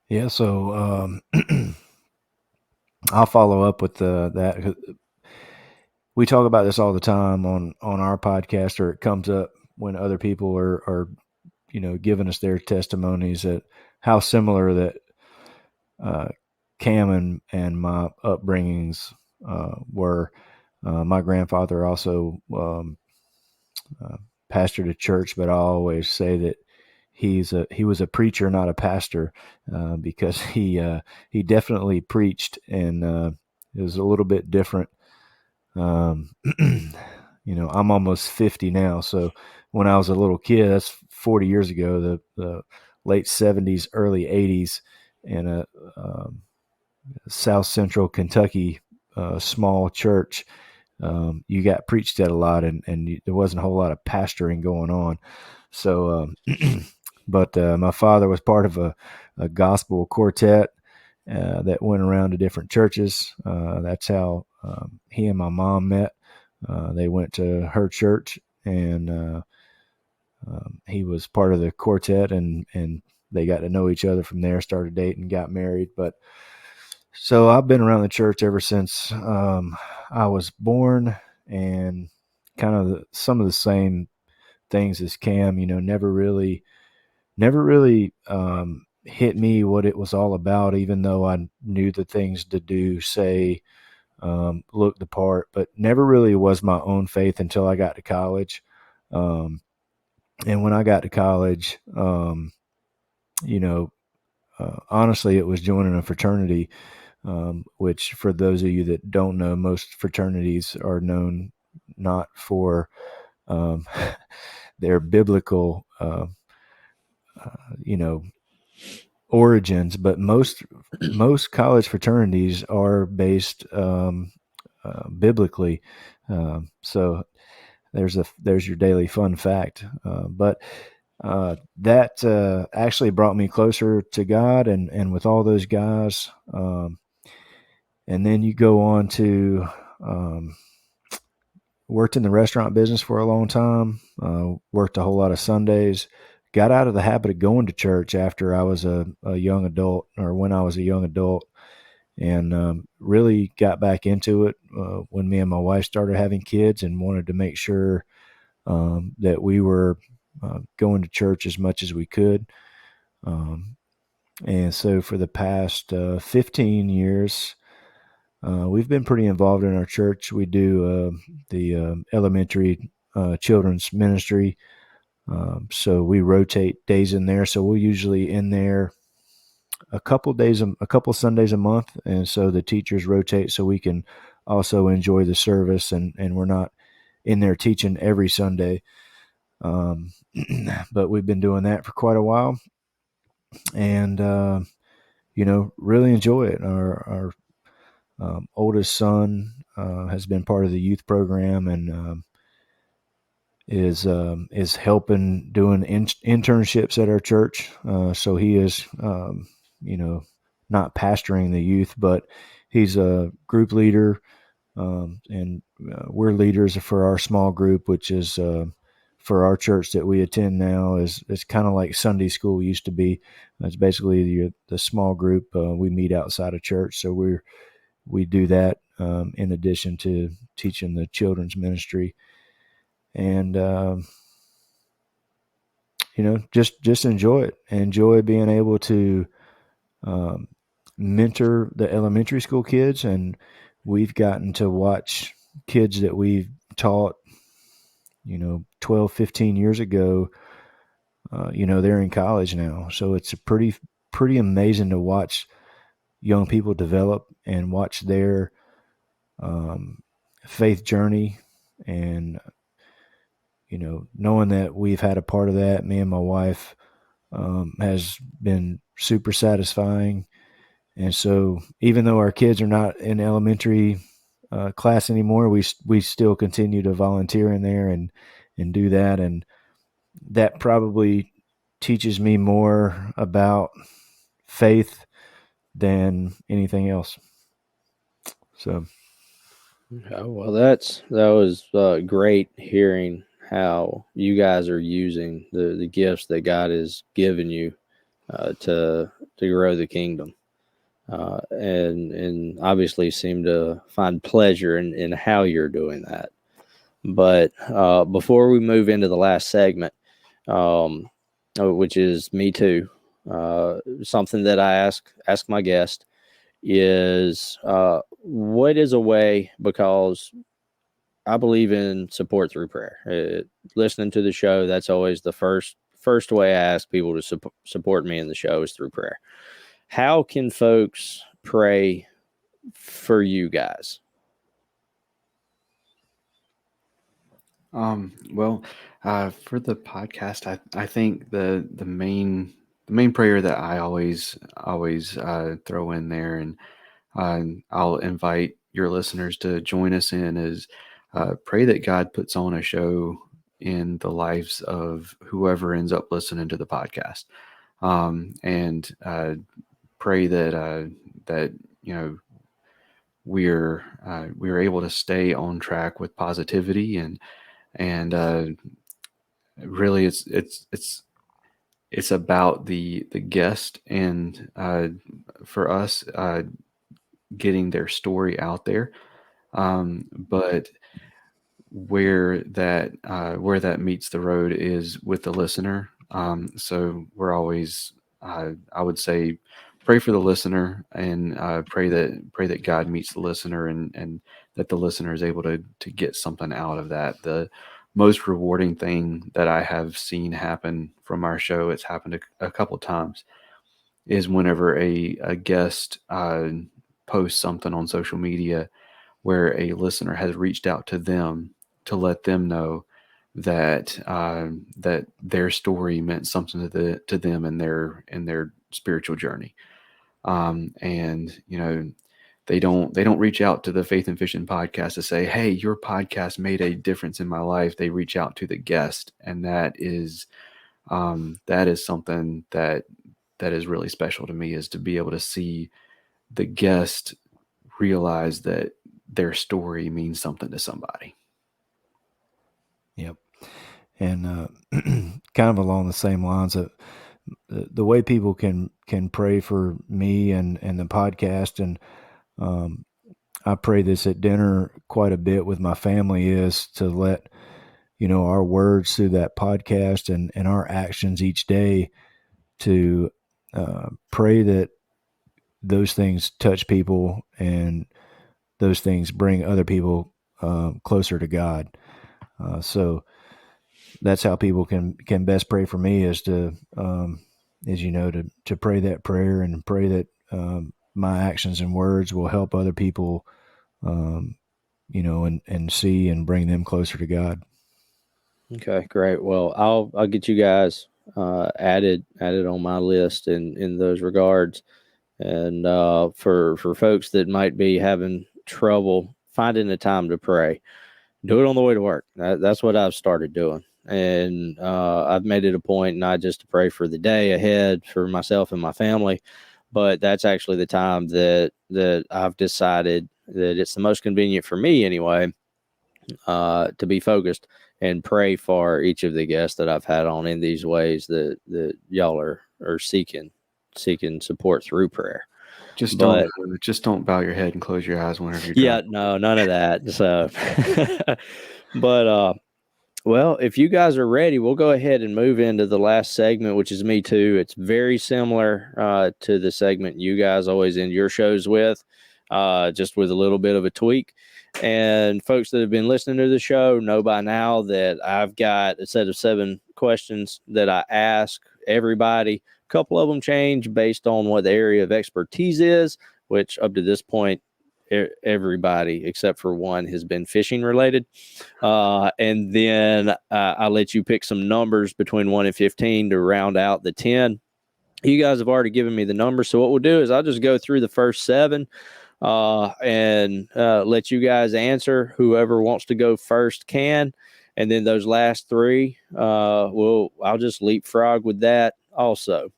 Yeah, so I'll follow up with that. We talk about this all the time on our podcast, or it comes up when other people are giving us their testimonies that how similar that Cam and my upbringings were. My grandfather also pastored a church, but I always say that he was a preacher, not a pastor, because he definitely preached, and it was a little bit different. I'm almost 50 now, so when I was a little kid, that's 40 years ago, the late 70s, early 80s, in a South Central Kentucky small church. You got preached at a lot, and there wasn't a whole lot of pastoring going on. So, but my father was part of a gospel quartet that went around to different churches. That's how he and my mom met. They went to her church, and he was part of the quartet, and they got to know each other from there, started dating, got married. But so I've been around the church ever since I was born, and kind of some of the same things as Cam, never really hit me what it was all about, even though I knew the things to do, say, look the part, but never really was my own faith until I got to college. And when I got to college, honestly, it was joining a fraternity, which for those of you that don't know, most fraternities are known not for their biblical, origins, but most college fraternities are based biblically. So there's your daily fun fact. But that actually brought me closer to God, and with all those guys, And then you go on to worked in the restaurant business for a long time, worked a whole lot of Sundays, got out of the habit of going to church after I was a young adult, or when I was a young adult, and really got back into it when me and my wife started having kids, and wanted to make sure that we were going to church as much as we could. And so for the past 15 years, we've been pretty involved in our church. We do the elementary children's ministry. So we rotate days in there. So we're usually in there a couple Sundays a month. And so the teachers rotate so we can also enjoy the service, and we're not in there teaching every Sunday. But we've been doing that for quite a while, and, really enjoy it. Our oldest son has been part of the youth program, and is helping doing internships at our church. So he is, not pastoring the youth, but he's a group leader, and we're leaders for our small group, which is for our church that we attend now is kind of like Sunday school used to be. It's basically the small group. We meet outside of church, so we do that in addition to teaching the children's ministry, and just enjoy it. Enjoy being able to mentor the elementary school kids, and we've gotten to watch kids that we've taught 12, 15 years ago. They're in college now, so it's a pretty amazing to watch young people develop and watch their faith journey. And knowing that we've had a part of that, me and my wife, has been super satisfying. And so even though our kids are not in elementary class anymore, we still continue to volunteer in there and do that. And that probably teaches me more about faith than anything else. So. Oh, well, that was great hearing how you guys are using the gifts that God has given you to grow the kingdom, and obviously seem to find pleasure in how you're doing that. But before we move into the last segment, which is me too, something that I ask my guest is what is a way, because I believe in support through prayer. Listening to the show, that's always the first way I ask people to support me in the show is through prayer. How can folks pray for you guys? Well, for the podcast, I think the main prayer that I always throw in there, and I'll invite your listeners to join us in, is pray that God puts on a show in the lives of whoever ends up listening to the podcast, and pray that we're able to stay on track with positivity, and really it's about the guest, and for us getting their story out there, but where that meets the road is with the listener. So we're always, I would say, pray for the listener, and pray that God meets the listener, and that the listener is able to get something out of that. The most rewarding thing that I have seen happen from our show, it's happened a couple times, is whenever a guest posts something on social media where a listener has reached out to them to let them know that that their story meant something to them in their spiritual journey. And they don't reach out to the Faith and Fishing podcast to say, "Hey, your podcast made a difference in my life." They reach out to the guest, and that is something that is really special to me, is to be able to see the guest realize that their story means something to somebody. Yep. And kind of along the same lines of the way people can pray for me and the podcast, and I pray this at dinner quite a bit with my family, is to let our words through that podcast and our actions each day to pray that those things touch people and those things bring other people closer to God. So that's how people can best pray for me, is to to pray that prayer and pray that my actions and words will help other people, and see and bring them closer to God. Okay, great. Well, I'll get you guys added on my list in those regards. And for folks that might be having trouble finding the time to pray, do it on the way to work. That's what I've started doing. And I've made it a point not just to pray for the day ahead for myself and my family, but that's actually the time that I've decided that it's the most convenient for me anyway, to be focused and pray for each of the guests that I've had on in these ways that y'all are seeking support through prayer. Just But don't bow your head and close your eyes whenever you're yeah, driving. no, none of that. So, but well, if you guys are ready, we'll go ahead and move into the last segment, which is me too. It's very similar to the segment you guys always end your shows with, just with a little bit of a tweak. And folks that have been listening to the show know by now that I've got a set of 7 questions that I ask everybody. A couple of them change based on what the area of expertise is, which up to this point, everybody except for one has been fishing related. And then I let you pick some numbers between 1 and 15 to round out the 10. You guys have already given me the numbers. So what we'll do is I'll just go through the first 7 and let you guys answer. Whoever wants to go first can. And then those last 3, I'll just leapfrog with that also.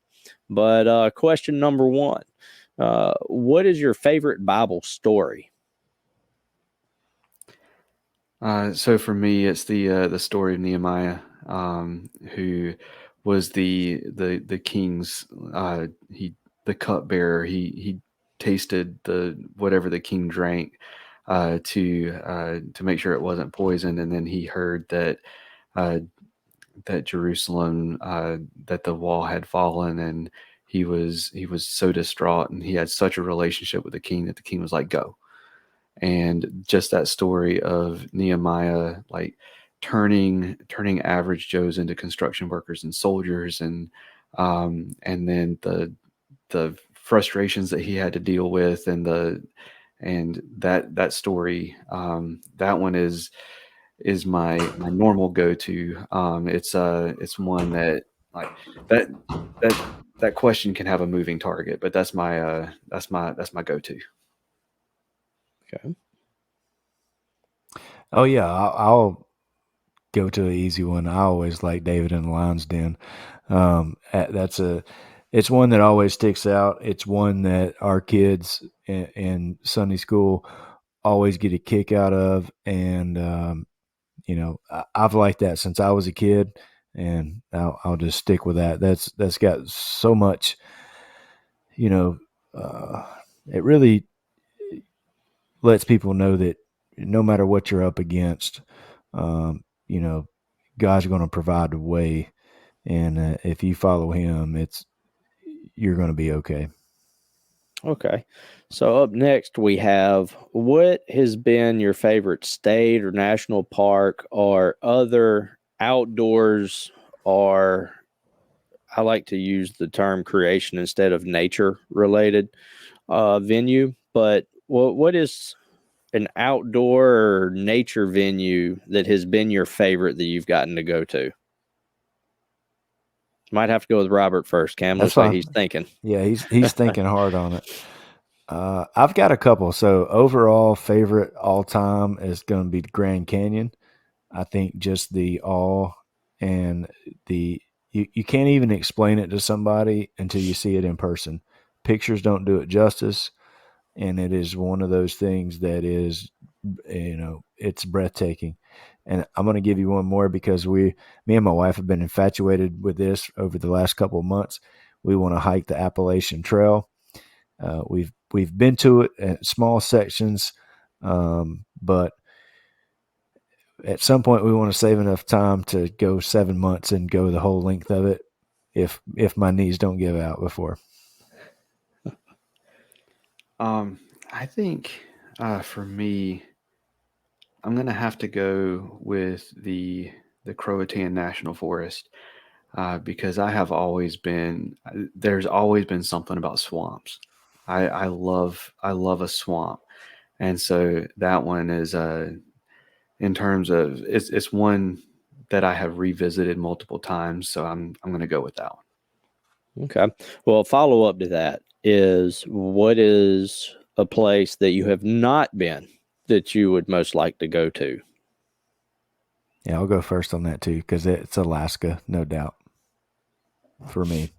But question number 1, what is your favorite Bible story? So for me, it's the story of Nehemiah, who was the king's the cupbearer. He tasted the whatever the king drank to make sure it wasn't poisoned, and then he heard that uh, that Jerusalem that the wall had fallen, and he was so distraught, and he had such a relationship with the king that the king was like, go. And just that story of Nehemiah, like turning average Joes into construction workers and soldiers, and then the frustrations that he had to deal with, and that story, that one is my normal go-to. It's one that, like, that that question can have a moving target, but that's my go-to. Okay. Oh yeah, I'll go to an easy one. I always like David in the Lion's Den. It's one that always sticks out. It's one that our kids in Sunday school always get a kick out of, and I've liked that since I was a kid, and I'll just stick with that. That's got so much, you know. It really lets people know that no matter what you're up against, um, you know, God's going to provide a way, and if you follow Him, you're going to be okay. Okay. So up next we have, what has been your favorite state or national park or other outdoors, or I like to use the term creation instead of nature related venue, but what is an outdoor or nature venue that has been your favorite that you've gotten to go to? Might have to go with Robert first. Cam That's looks like fine. he's thinking. Yeah, he's thinking hard on it. I've got a couple. So overall favorite all time is going to be the Grand Canyon. I think just the awe and you can't even explain it to somebody until you see it in person. Pictures don't do it justice. and it is one of those things that is, it's breathtaking. And I'm going to give you one more because me and my wife have been infatuated with this over the last couple of months. We want to hike the Appalachian Trail. We've been to it at small sections, but at some point we want to save enough time to go 7 months and go the whole length of it. If my knees don't give out before. I think for me, I'm gonna have to go with the Croatan National Forest because there's always been something about swamps. I love a swamp, and so that one is in terms of it's one that I have revisited multiple times. So I'm gonna go with that one. Okay. Well, follow up to that is, what is a place that you have not been that you would most like to go to? Yeah, I'll go first on that too because it's Alaska, no doubt, for me.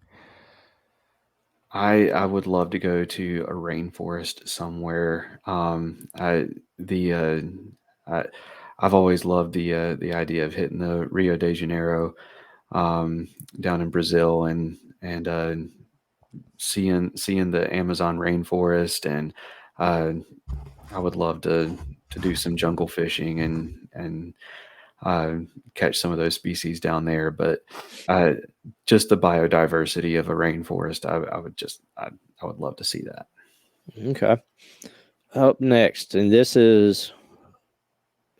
I would love to go to a rainforest somewhere. I I've always loved the idea of hitting the Rio de Janeiro down in Brazil and seeing the Amazon rainforest, and uh, I would love to do some jungle fishing and uh, catch some of those species down there. But uh, just the biodiversity of a rainforest, I would love to see that. Okay. Up next, and this is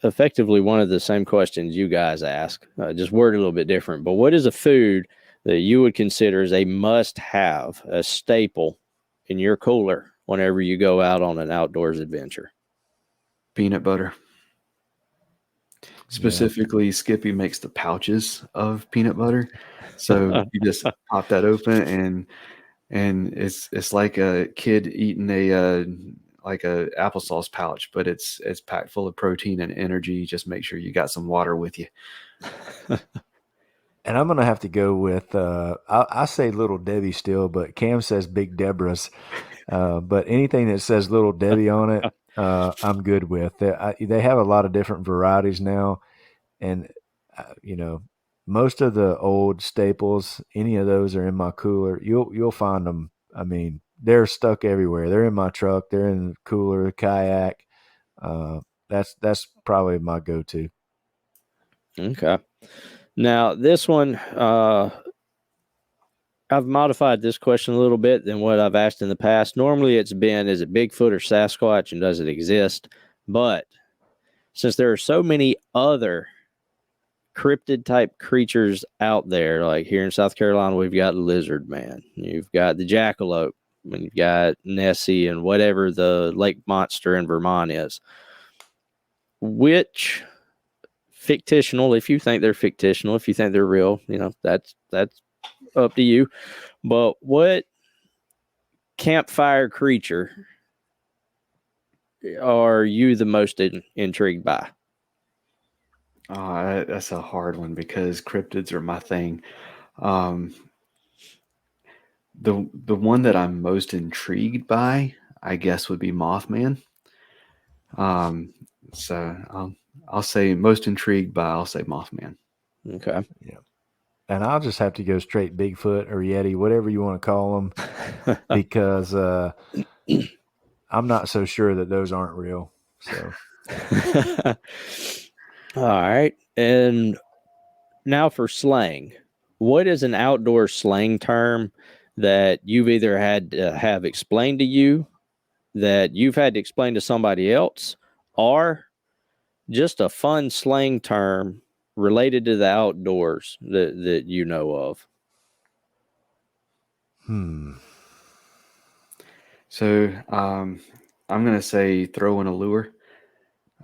effectively one of the same questions you guys ask, just worded a little bit different. But what is a food that you would consider as a must-have, a staple in your cooler whenever you go out on an outdoors adventure? Peanut butter. Specifically, Skippy makes the pouches of peanut butter. So you just pop that open and it's like a kid eating a like a applesauce pouch, but it's packed full of protein and energy. Just make sure you got some water with you. And I'm going to have to go with, I say Little Debbie still, but Cam says Big Deborah's. But anything that says Little Debbie on it, I'm good with. They have a lot of different varieties now. And, most of the old staples, any of those are in my cooler. You'll find them. I mean, they're stuck everywhere. They're in my truck. They're in the cooler, the kayak. That's probably my go-to. Okay. Now, this one, I've modified this question a little bit than what I've asked in the past. Normally it's been, is it Bigfoot or Sasquatch and does it exist? But since there are so many other cryptid type creatures out there, like here in South Carolina, we've got Lizard Man, you've got the Jackalope, and you've got Nessie and whatever the lake monster in Vermont is. Which fictional, if you think they're fictional, if you think they're real, that's up to you. But what campfire creature are you the most intrigued by? That's a hard one because cryptids are my thing. Um, the one that I'm most intrigued by, I guess, would be Mothman. Um, so I'll say most intrigued by. I'll say Mothman. Okay. Yeah. And I'll just have to go straight Bigfoot or Yeti, whatever you want to call them, because I'm not so sure that those aren't real. So, all right. And now for slang. What is an outdoor slang term that you've either had to have explained to you, that you've had to explain to somebody else, or just a fun slang term related to the outdoors that you know of? So I'm gonna say throw in a lure.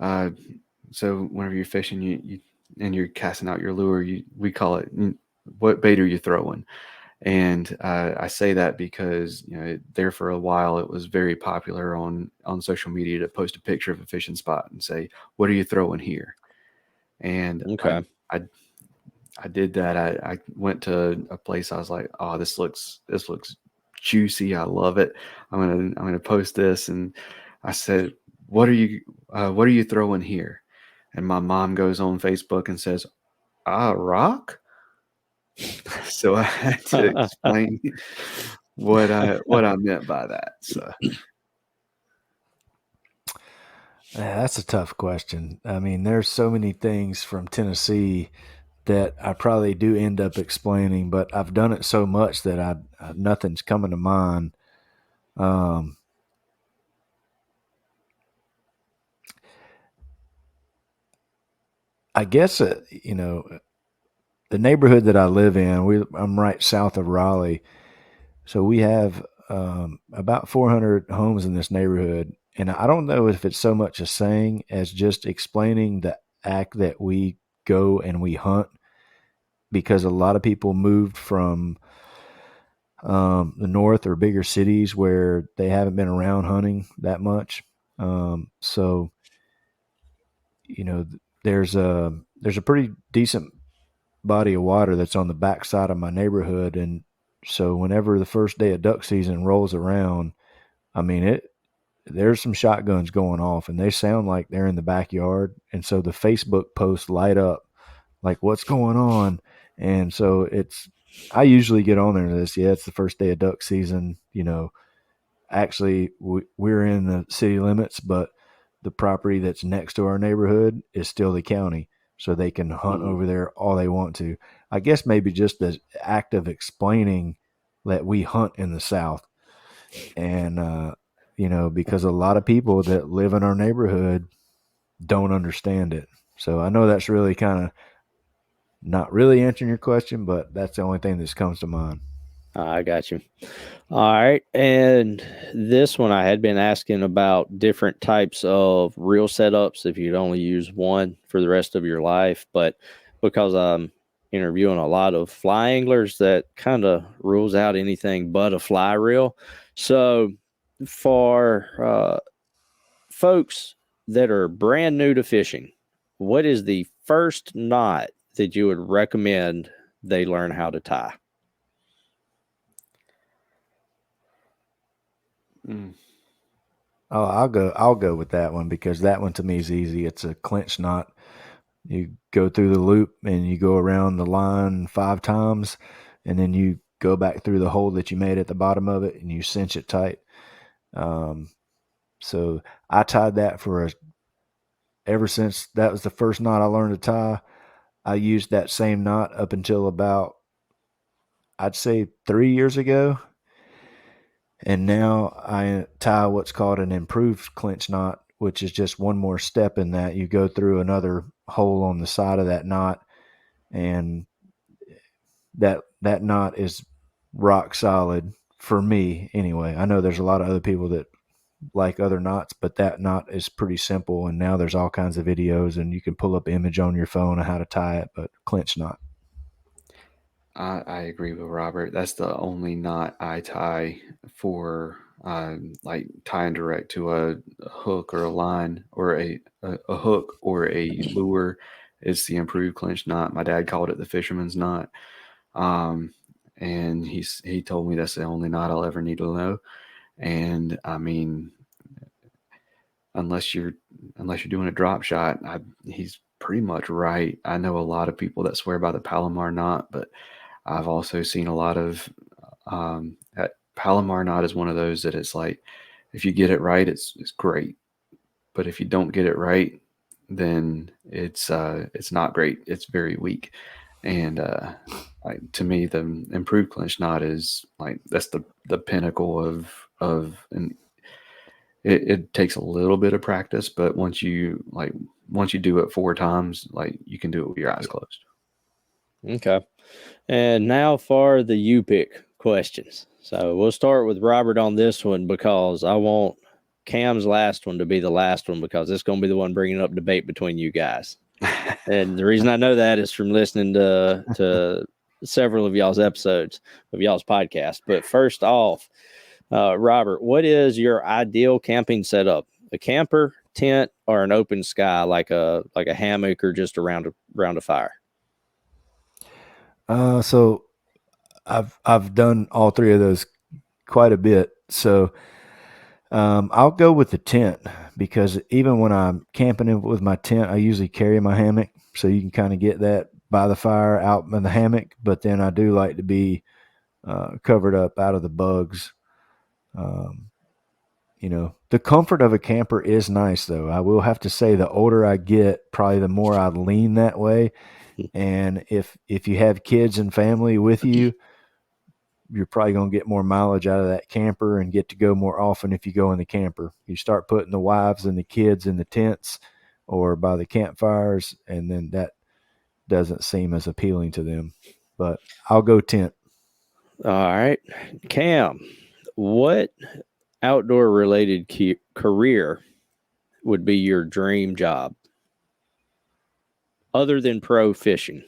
So whenever you're fishing, you and you're casting out your lure, we call it, what bait are you throwing? And I say that because there for a while it was very popular on social media to post a picture of a fishing spot and say, "What are you throwing here?" And Okay. I did that. I went to a place. I was like, "Oh, this looks juicy. I love it. I'm gonna post this." And I said, what are you throwing here? And my mom goes on Facebook and says, rock. So I had to explain what I meant by that. So That's a tough question. I mean, there's so many things from Tennessee that I probably do end up explaining, but I've done it so much that nothing's coming to mind. I guess the neighborhood that I live in, I'm right south of Raleigh, so we have about 400 homes in this neighborhood, and I don't know if it's so much a saying as just explaining the act that we go and we hunt, because a lot of people moved from the north or bigger cities where they haven't been around hunting that much. So there's a pretty decent body of water that's on the backside of my neighborhood, and so whenever the first day of duck season rolls around, I mean there's some shotguns going off, and they sound like they're in the backyard, and so the Facebook posts light up like, what's going on? And so I usually get on there to this. Yeah, it's the first day of duck season. Actually, we're in the city limits, but the property that's next to our neighborhood is still the county, so they can hunt over there all they want to. I guess maybe just the act of explaining that we hunt in the South, and because a lot of people that live in our neighborhood don't understand it. So I know that's really kind of not really answering your question, but that's the only thing that comes to mind. I got you. All right. And this one, I had been asking about different types of reel setups if you'd only use one for the rest of your life. But because I'm interviewing a lot of fly anglers, that kind of rules out anything but a fly reel. So for folks that are brand new to fishing, what is the first knot that you would recommend they learn how to tie? Oh, I'll go with that one, because that one to me is easy. It's a clinch knot. You go through the loop and you go around the line 5 times, and then you go back through the hole that you made at the bottom of it and you cinch it tight. So I tied that ever since that was the first knot I learned to tie. I used that same knot up until about, I'd say, 3 years ago. And now I tie what's called an improved clinch knot, which is just one more step in that. You go through another hole on the side of that knot, and that knot is rock solid for me anyway. I know there's a lot of other people that like other knots, but that knot is pretty simple, and now there's all kinds of videos, and you can pull up an image on your phone of how to tie it. But clinch knot. I agree with Robert. That's the only knot I tie for like tying direct to a hook or a line, or a hook or a lure. Is the improved clinch knot. My dad called it the fisherman's knot. And he told me that's the only knot I'll ever need to know. And I mean, unless you're doing a drop shot, he's pretty much right. I know a lot of people that swear by the Palomar knot, but I've also seen a lot of that Palomar knot is one of those that it's like, if you get it right, it's great, but if you don't get it right, then it's not great. It's very weak. And like, to me, the improved clinch knot is like, that's the pinnacle of and it takes a little bit of practice, but once you do it 4 times, like, you can do it with your eyes closed. Okay. And now for the you pick questions. So we'll start with Robert on this one, because I want Cam's last one to be the last one, because it's going to be the one bringing up debate between you guys. And the reason I know that is from listening to several of y'all's episodes of y'all's podcast. But first off, Robert, what is your ideal camping setup? A camper, tent, or an open sky, like a hammock, or just around a fire? So I've done all 3 of those quite a bit. So I'll go with the tent, because even when I'm camping with my tent, I usually carry my hammock, so you can kind of get that by the fire out in the hammock. But then I do like to be covered up out of the bugs. Um, the comfort of a camper is nice, though. I will have to say, the older I get, probably the more I lean that way. And if you have kids and family with you, you're probably going to get more mileage out of that camper and get to go more often if you go in the camper. You start putting the wives and the kids in the tents or by the campfires, and then that doesn't seem as appealing to them. But I'll go tent. All right. Cam, what outdoor related career would be your dream job other than pro fishing?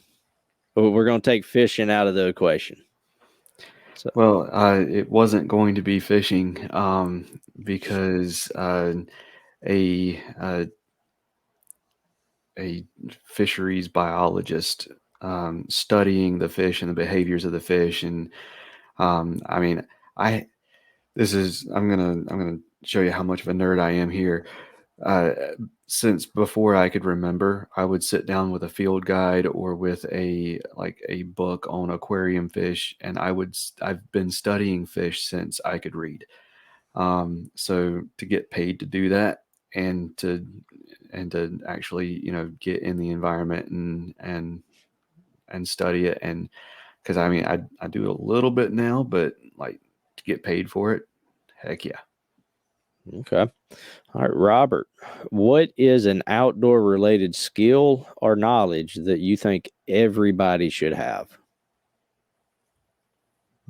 We're going to take fishing out of the equation. So. Well, it wasn't going to be fishing because a fisheries biologist studying the fish and the behaviors of the fish, and I mean, I'm gonna show you how much of a nerd I am here. Since before I could remember, I would sit down with a field guide or with a book on aquarium fish, and I've been studying fish since I could read. So to get paid to do that, and to actually get in the environment and study it, and because I mean I do a little bit now, but like to get paid for it, heck yeah. Okay. All right, Robert, what is an outdoor related skill or knowledge that you think everybody should have?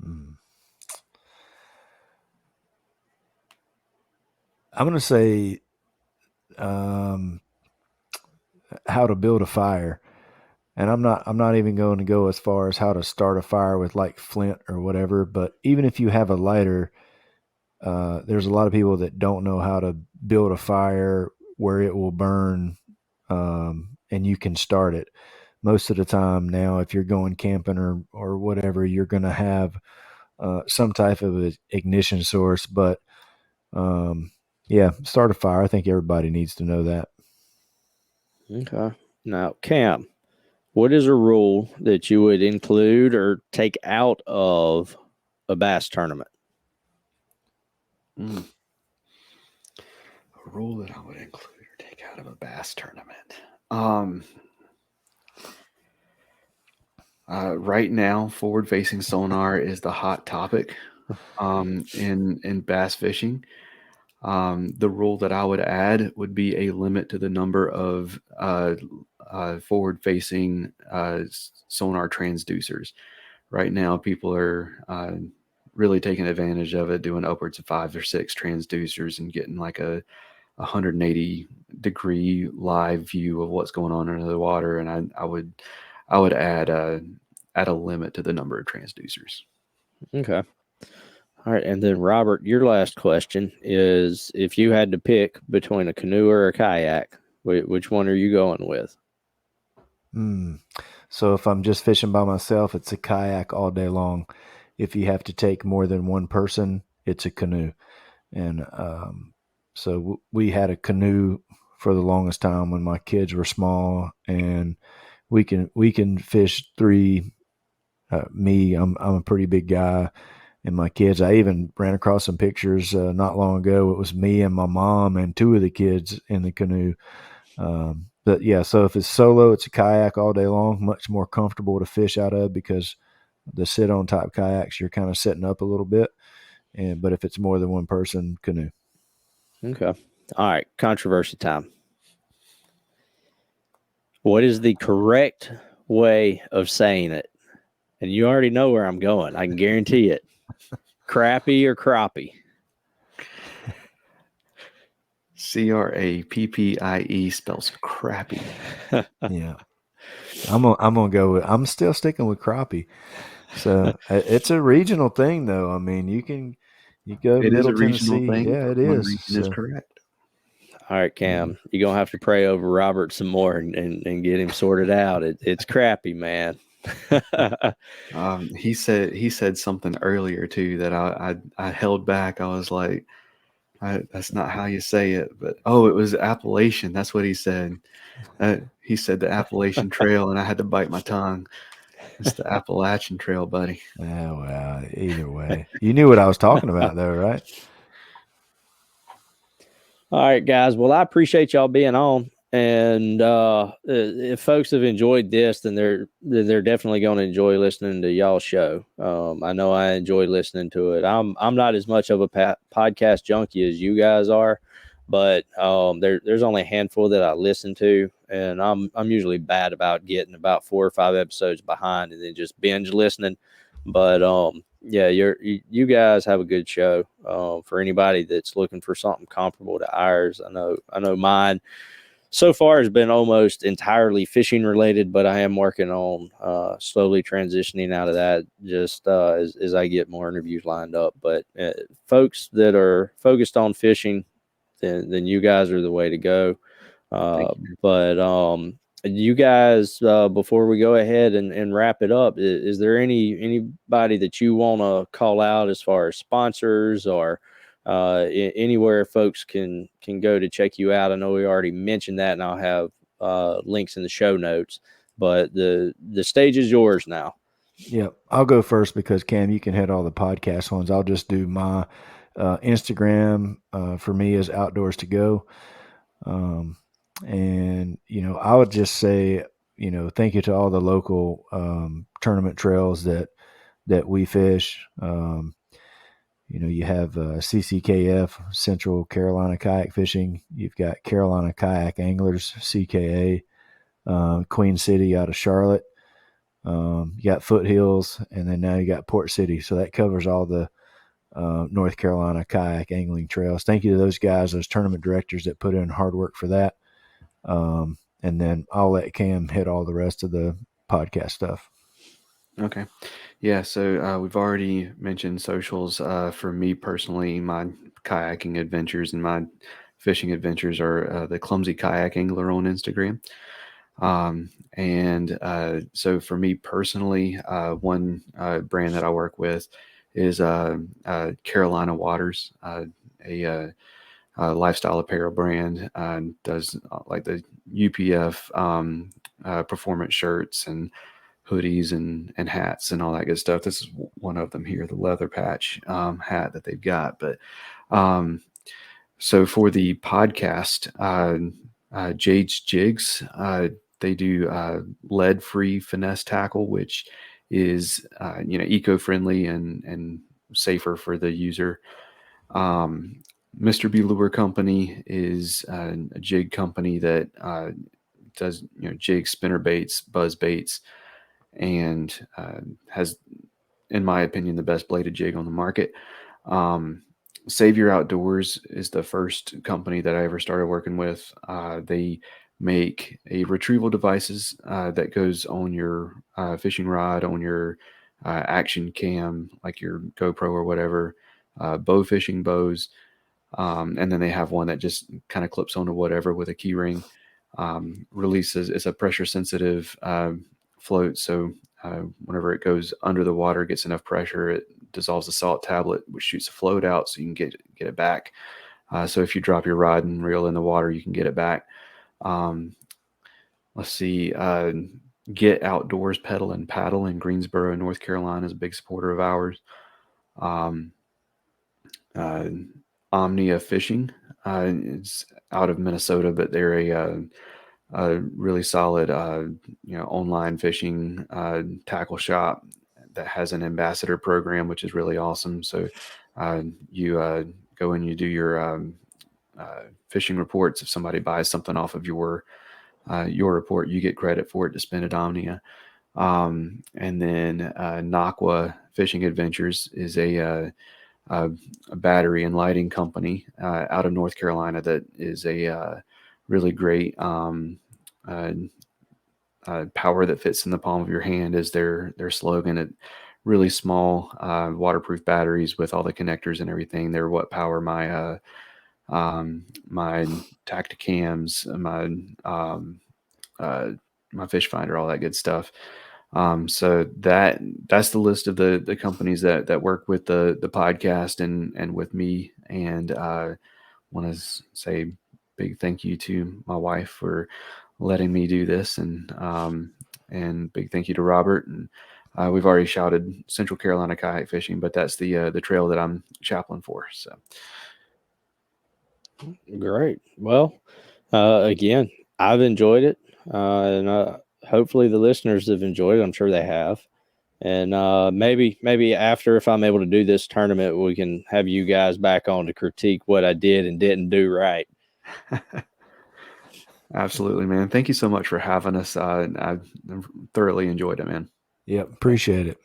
I'm going to say how to build a fire. And I'm not even going to go as far as how to start a fire with like flint or whatever. But even if you have a lighter, there's a lot of people that don't know how to build a fire where it will burn, and you can start it. Most of the time now, if you're going camping or whatever, you're going to have some type of ignition source. But yeah, start a fire. I think everybody needs to know that. Okay. Now, Cam, what is a rule that you would include or take out of a bass tournament? A rule that I would include or take out of a bass tournament. Right now, forward-facing sonar is the hot topic in bass fishing. The rule that I would add would be a limit to the number of forward-facing sonar transducers. Right now, people are really taking advantage of it, doing upwards of 5 or 6 transducers and getting like a 180-degree live view of what's going on under the water. And I would add a limit to the number of transducers. Okay. All right. And then, Robert, your last question is, if you had to pick between a canoe or a kayak, which one are you going with? So if I'm just fishing by myself, it's a kayak all day long. If you have to take more than one person, it's a canoe. And so we had a canoe for the longest time when my kids were small, and we can fish 3. Me, I'm a pretty big guy, and my kids. I even ran across some pictures not long ago. It was me and my mom and 2 of the kids in the canoe. But yeah, so if it's solo, it's a kayak all day long, much more comfortable to fish out of, because the sit on type kayaks, you're kind of setting up a little bit. But if it's more than one person, canoe. Okay. All right. Controversy time. What is the correct way of saying it? And you already know where I'm going. I can guarantee it. Crappie or crappie? Crappie spells crappy. Yeah. I'm gonna go with. I'm still sticking with crappie. So it's a regional thing, though. I mean, you go It is Middle a regional Tennessee. thing. Yeah, it One is. region is correct. All right, Cam, you're going to have to pray over Robert some more and get him sorted out. It's crappy, man. He said something earlier too that I held back. I was like, that's not how you say it, but it was Appalachian. That's what he said. He said the Appalachian Trail, and I had to bite my tongue. It's the Appalachian Trail, buddy. Yeah, well, either way, you knew what I was talking about, though, right? All right, guys. Well, I appreciate y'all being on. And if folks have enjoyed this, then they're definitely going to enjoy listening to y'all's show. I know I enjoy listening to it. I'm not as much of a podcast junkie as you guys are, but there's only a handful that I listen to, and I'm usually bad about getting about 4 or 5 episodes behind and then just binge listening. But yeah, you guys have a good show. For anybody that's looking for something comparable to ours, I know mine so far has been almost entirely fishing related, but I am working on slowly transitioning out of that just as I get more interviews lined up. But folks that are focused on fishing, then you guys are the way to go. But you guys, before we go ahead and wrap it up, is there anybody that you want to call out as far as sponsors or anywhere folks can go to check you out? I know we already mentioned that, and I'll have links in the show notes. But the stage is yours now. Yeah, I'll go first because Cam, you can hit all the podcast ones. I'll just do my Instagram. For me is Outdoors to Go. And, I would just say, thank you to all the local tournament trails that we fish. You have CCKF, Central Carolina Kayak Fishing. You've got Carolina Kayak Anglers, CKA, Queen City out of Charlotte. You got Foothills, and then now you got Port City. So that covers all the North Carolina kayak angling trails. Thank you to those guys, those tournament directors that put in hard work for that. And then I'll let Cam hit all the rest of the podcast stuff. Okay. Yeah, so we've already mentioned socials. For me personally, my kayaking adventures and my fishing adventures are the Clumsy Kayak Angler on Instagram. And so for me personally, one brand that I work with is Carolina Waters, a lifestyle apparel brand, does like the UPF performance shirts and hoodies and hats and all that good stuff. This is one of them here, the leather patch hat that they've got. But so for the podcast, Jade's Jigs, they do lead-free finesse tackle, which is eco-friendly and safer for the user. Mr. B Lure Company is a jig company that does jig, spinner baits, buzz baits, and has, in my opinion, the best bladed jig on the market. Save Your Outdoors is the first company that I ever started working with. They make a retrieval devices that goes on your fishing rod, on your action cam, like your GoPro or whatever, bow fishing bows. And then they have one that just kind of clips onto whatever with a key ring. Releases, it's a pressure sensitive float. So whenever it goes under the water, gets enough pressure, it dissolves the salt tablet, which shoots a float out so you can get it back. So if you drop your rod and reel in the water, you can get it back. Let's see. Get Outdoors Pedal and Paddle in Greensboro, North Carolina is a big supporter of ours. Omnia Fishing is out of Minnesota, but they're a really solid, online fishing tackle shop that has an ambassador program, which is really awesome. So you go and you do your fishing reports. If somebody buys something off of your report, you get credit for it to spend at Omnia. And then Naqua Fishing Adventures is a battery and lighting company out of North Carolina that is a really great power that fits in the palm of your hand is their slogan. It really small waterproof batteries with all the connectors and everything. They're what power my my Tacticams, my fish finder, all that good stuff. So that's the list of the companies that work with the podcast and with me. And want to say big thank you to my wife for letting me do this, and big thank you to Robert. And we've already shouted Central Carolina kayak fishing, but that's the trail that I'm chaplain for. So Great. Well, again, I've enjoyed it, and hopefully the listeners have enjoyed it. I'm sure they have. And maybe after, if I'm able to do this tournament, we can have you guys back on to critique what I did and didn't do right. absolutely, man. Thank you so much for having us. I've thoroughly enjoyed it, man. Yep, appreciate it.